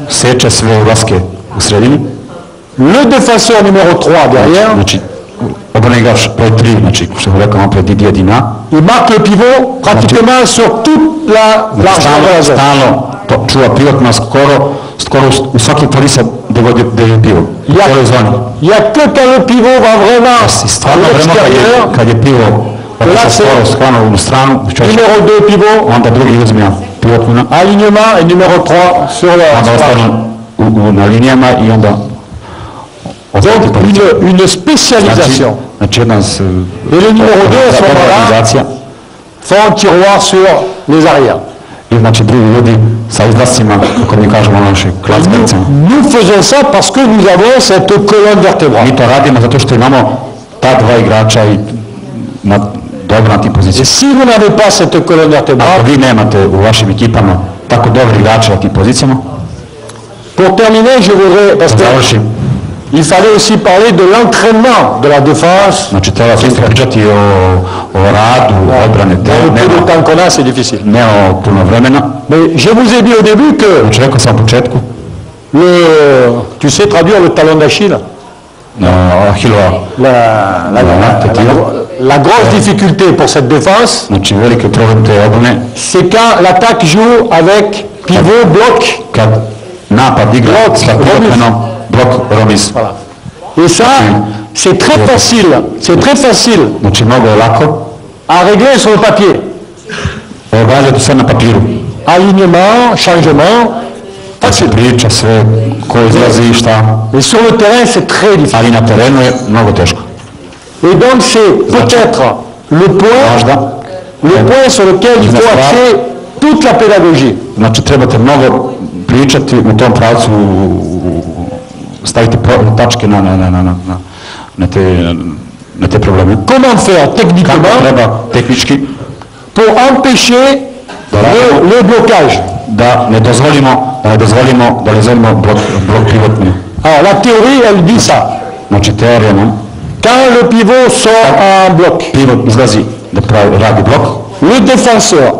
seče sve ulaske u sredini. Le défenseur numéro 3 derrière. Znači obrani igrač broj 3, znači što je rekao napred Didier Dina. Il marque le pivot pratiquement sur toute la largeur de la zone. Stalno čuva pivotno skoro u svaki polisa gdje je pivot. Il y a que quand le pivot va vraiment à l'extérieur. Kad je pivo skoro u stranu, numéro 2 pivot, onda drugi uzme pivotnu. Alignement et numéro 3 sur la onda ostanu na linijama i onda donc une spécialisation. Znači jedna et le numéro 2 à ce moment-là font un tiroir sur les arrières. I znači drugi ljudi sa izlascima, kako mi kažemo naše klackavicama. Nous faisons ça parce que nous avons cette colonne vertébrale. Mi to radimo zato što imamo ta dva igrača i dobro na tim pozicijama. Et si vous n'avez pas cette colonne vertébrale, ako vi nemate u vašim ekipama tako dobri igrači na tim pozicijama. Pour terminer, je voudrais, parce que il fallait aussi parler de l'entraînement de la défense. Znači treba isto pričati o radu, odbrane. Peu de temps qu'on a, c'est difficile. Nemamo puno vremena. Mais je vous ai dit au début que znači rekao sam u početku. Tu sais traduire le talon d'Achille? Achillova. La grosse difficulté pour cette défense, Znači, veliki problem te obrane, c'est quand l'attaque joue avec pivot, bloc. kad napad igra Blok, sa pivotmenom, blok, romis. Voilà. Et ça, c'est très facile Znači, mnogo je lako à régler sur le papier. odgađati sve na papiru. Alignement, changement, Znači, priča sve, ko izlazi, šta, mais sur le terrain, c'est très difficile. ali na terenu je mnogo teško. Et donc, c'est peut-être le point sur lequel il faut axer toute la pédagogie. Znači, trebate mnogo pričati u tom pravcu, staviti tačke na te probleme. Comment faire Kako techniquement treba tehnički pour empêcher le blocage? da ne dozvolimo blok pivotni. Alors, la théorie, elle dit ça. Znači, teorija nam, Quand le pivot sort en bloc, pivot izlazi da radi blok, le défenseur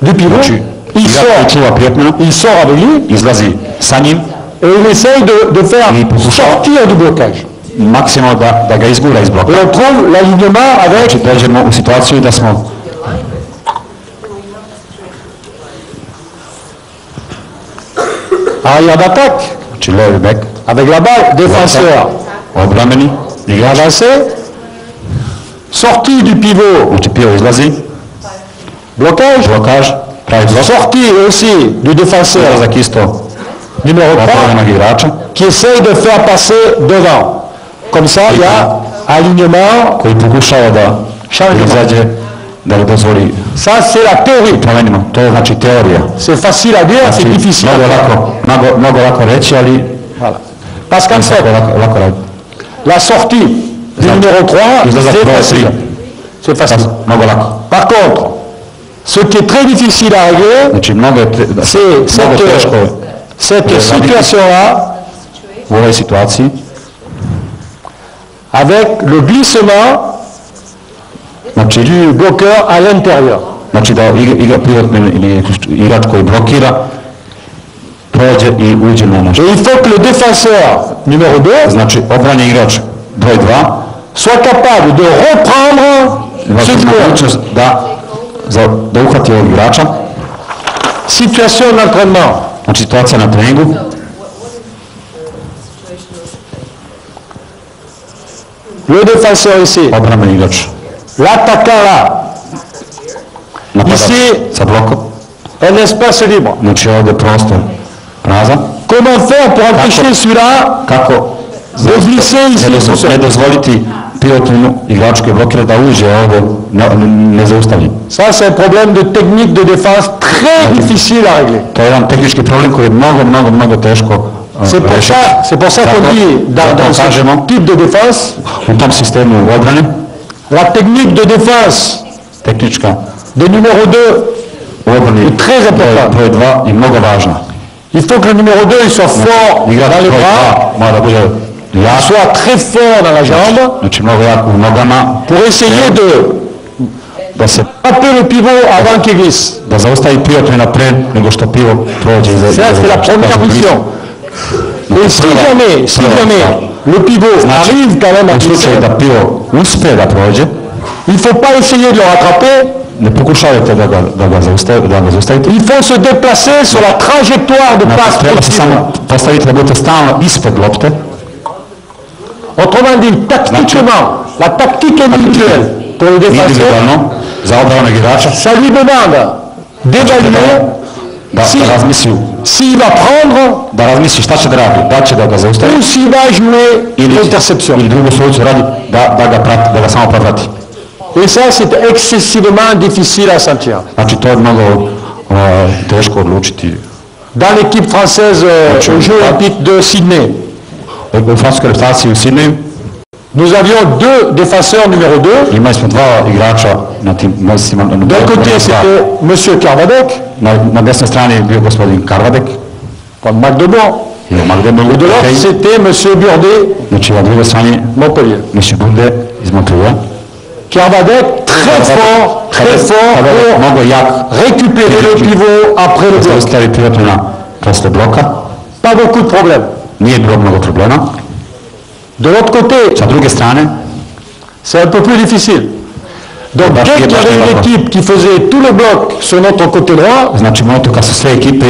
du pivot, znači, il čuva prijatmena, sort avec lui izlazi sa njim, et il essaye de faire sortir du blocage. maksimalno da ga izgura iz bloka. Et on trouve l'alignement avec Znači, dođemo u situaciju da smo arrière d'attaque, znači, levi bek, avec la balle, défenseur odbrambeni, igrač, avancé, sortie du pivot, znači, pivot izlazi, blocage, blokaž, pravi blok, sortie aussi du défenseur izlazak isto numéro 3 otvorenog igrača, qui essaye de faire passer devant. Comme ça, il y a alignement, koji pokušava da izađe, da ga dozvoli ça c'est la théorie. promenimo. To je, znači, teorija. C'est facile à dire, c'est Znači, difficile à faire. mnogo lako reći, ali Voilà. Parce qu'en fait, lako radi. la sortie du numéro 3, Izlazak c'est broj facile. 3, C'est facile. mnogo lako. Par contre, ce qui est très difficile à régler, Znači, mnogo teško je cette situation-là, u ovoj situaciji, avec le glissement znači, du bloqueur à l'intérieur. znači da igra pivotni ili igrač koji blokira prođe i uđe na naš. Et il faut que le défenseur numéro 2 Znači, obrani igrač broj 2 soit capable de reprendre ce joueur. da uhvati ovog igrača. Situation d'entraînement. Znači, situacija na treningu. Le défenseur ici, Obrambeni igrač l'attaquant là, napada Ici- sa blokom. un espace libre. Znači, ovdje prostor prazan. Comment faire pour empêcher celui-là Kako de glisser ici tout seul? ne dozvoliti pivotnu igraču koji blokira da uđe ovdje nezaustavljen. Ça, c'est un problème de technique de défense très difficile à régler. To je jedan tehnički problem koji je mnogo teško rešiti. C'est pour ça qu'on dit dans ce type de défense, U tom sistemu odbrane, la technique de défense tehnička de numéro 2 u odbrani est très importante. broj 2 je mnogo važna. Il faut que le numéro 2 il soit fort Igrač dans les broj bras, 2 mora da bude jak, soit très fort dans la jambe, znači mnogo jak u nogama, pour essayer da se taper le pivot avant qu'il glisse. da zaustavi pivot napred nego što pivo prođe iza. Ça, c'est la première mission. Et si jamais le pivot arrive quand même à U glisser, slučaju da pivo uspe da prođe, il ne faut pas essayer de le rattraper, ne pokušavajte da ga zaustavite. il faut se déplacer sur la trajectoire de passe Treba se possible. samo postaviti da budete stalno ispod lopte. Autrement dit, tactiquement, la tactique individuelle pour le défenseur, Individualno, za obranog igrača, ça lui demande d'évaluer da razmisli s'il va prendre da razmisli šta će da radi, da će da ga zaustavi ou s'il va jouer l'interception. ili drugu soluciju radi da ga prati, da ga samo proprati. Et ça, c'est excessivement difficile à sentir. Znači, to je mnogo teško odlučiti. Dans l'équipe française aux Jeux Olympiques de Sydney, U francuskoj reprezentaciji u Sidneju nous avions deux défenseurs numéro 2. imali smo dva igrača na tim mestima. D'un côté, c'était M. Carvadec, Na desnoj strani je bio gospodin Karvadek comme Magdeblanc. i Magdeburg. Et de l'autre, c'était M. Burdet, Znači, na drugoj strani Montpellier. Miši Bunde iz Montpellier. Carvadec, très fort pour Mnogo jak récupérer le pivot après le bloc. zaustavi pivotna posle bloka. Pas beaucoup de problèmes. Nije bilo mnogo problema. De l'autre côté, Sa druge strane, c'est un peu plus difficile. Donc dès qu'il y avait une équipe qui faisait tout le bloc sur notre côté droit, Znači, momentu kad su sve ekipe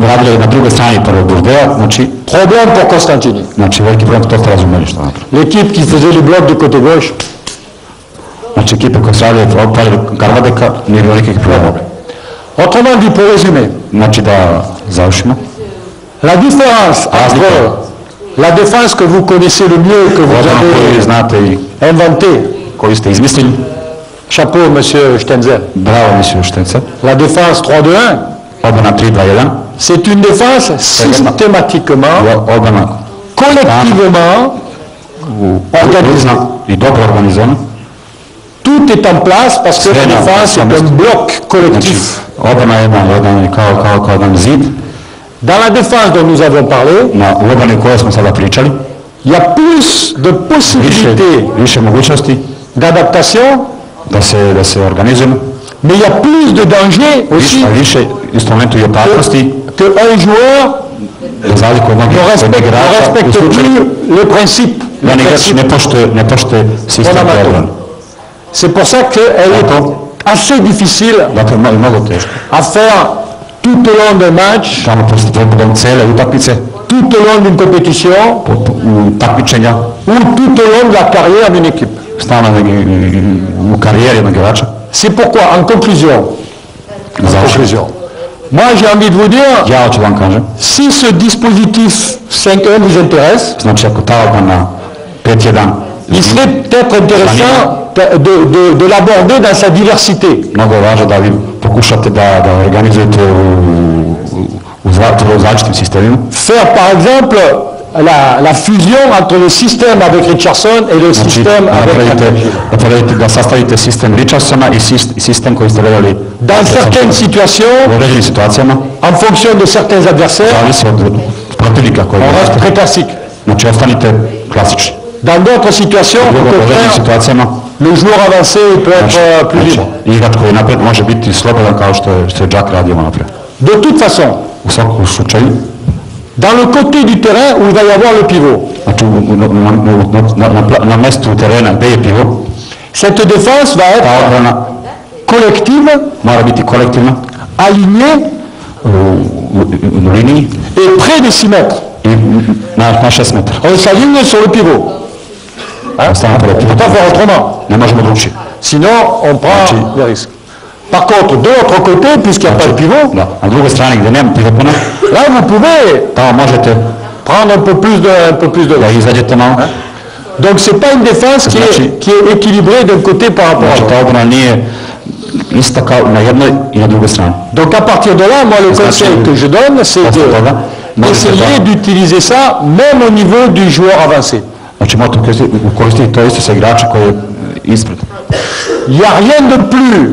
radile na drugoj strani prvog Bordeaux, problème pour Constantini. znači veliki problem, to ste razumeli što napravili. L'équipe qui faisait le bloc du côté gauche, Znači, ekipe koje su radile Karvadeka nije bilo nikakvih problema. autrement dit, pour résumer, Znači, da završimo. la différence entre la défense que vous connaissez le mieux, que vous Odbrana koju vi avez znate i inventée, koju ste izmislili, chapeau monsieur Stenzel, bravo mislio Štenca, la défense 3-2-1, odbrana 3-2-1, c'est une défense systématiquement, odbrana collectivement organisée. i dobro organizovana. Tout est en place parce que la défense est un bloc Znači, collectif. odbrana je jedan kao jedan zid. Dans la défense dont nous avons parlé, U odbrani o kojoj smo sada pričali, il y a plus de possibilités više mogućnosti d'adaptation, da se organizujemo, mais il y a plus de dangers aussi više isto momentu i opasnosti, qu'un joueur za razliku od ne mnogih respecte plus le principe. jedan igrač ne poštuje sistem odbrane. C'est pour ça qu'elle est assez difficile Dakle, mnogo teško. à faire tout au long d'un match, Tamo posljedom cele utakmice, tout au long d'une compétition, u takmičenja, ou tout au long de la carrière d'une équipe. stalno u karijeri jednog igrača. C'est pourquoi, en conclusion, moi j'ai envie de vous dire, Ja hoću vam kažem, si ce dispositif 5-1 vous intéresse, znači ako ta odbrana 5-1, il serait peut-être intéressant de l'aborder dans sa diversité. mnogo je važno da vi pokušate da organizujete u različitim sistemima. Faire par exemple la fusion entre le système avec Richardson et le Znači, système avec da sastavite sistem Richardsona i sistem koji ste gledali dans certaines situations, u određenim situacijama, en fonction de certains adversaires, zavisi od protivnika koji on reste gledate. très classique. Znači, ostanite klasični. Dans d'autres situations, au U određenim contraire, situacijama, le joueur avancé peut être plus libre. igrač koji napred može biti slobodan kao što je Jack radio napred. De toute façon, U svakom slučaju, dans le côté du terrain où il va y avoir le pivot, znači na mestu terena gde je pivot, cette défense va ta être odbrana collective, mora biti kolektivna alignée u liniji et près de 6 mètres. i na 6 metara. On s'aligne sur le pivot. Ostane pored On ne peut pivota. pas faire autrement. Ne možemo drugčije. Sinon, on prend des risques. Par contre, de l'autre côté, puisqu'il n'y a pas de pivot, Da, na drugoj strani gde nema pivotmana, là vous pouvez tamo možete prendre un peu plus de da risques. izađete malo. Donc c'est pas une défense qui est équilibrée d'un côté par rapport à Znači, ta l'autre. odbrana nije ista kao na jednoj i na drugoj strani. Donc à partir de là, moi le conseil que je donne, c'est d'essayer d'utiliser ça même au niveau du joueur avancé. Znači, možete koristiti to isto sa igrača koji je ispred. Il n'y a rien de plus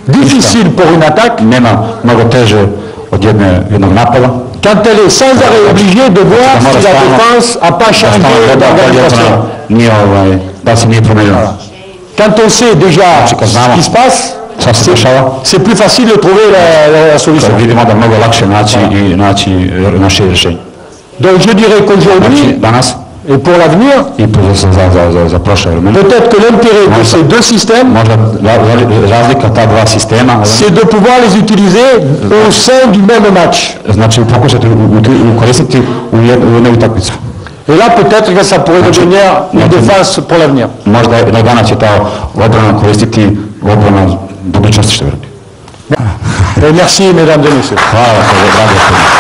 difficile pour une attaque Nema mnogo teže od jednog napada. quand elle est sans arrêt obligée de voir si la défense n'a pas changé d'organisation. Nije da se nije promenilo. Quand on sait déjà ce qui se passe, Šta se dešava? c'est plus facile de trouver la solution. Kad vidimo da mnogo lakše naći naše rješenje. Donc je dirais Znači, qu'aujourd'hui, danas et pour l'avenir, i za prošle vremena, peut-être que l'intérêt de ces deux systèmes, možda razlika ta dva sistema, c'est de pouvoir les utiliser au sein du même match. znači pokušati koristiti u jednoj utakmicu. Et là, peut-être que ça pourrait devenir une défense pour l'avenir. Možda jednog dana će ta odbrana koristiti odbrana budućnosti, što vjerujem. Et merci, mesdames et messieurs. Hvala, dragi.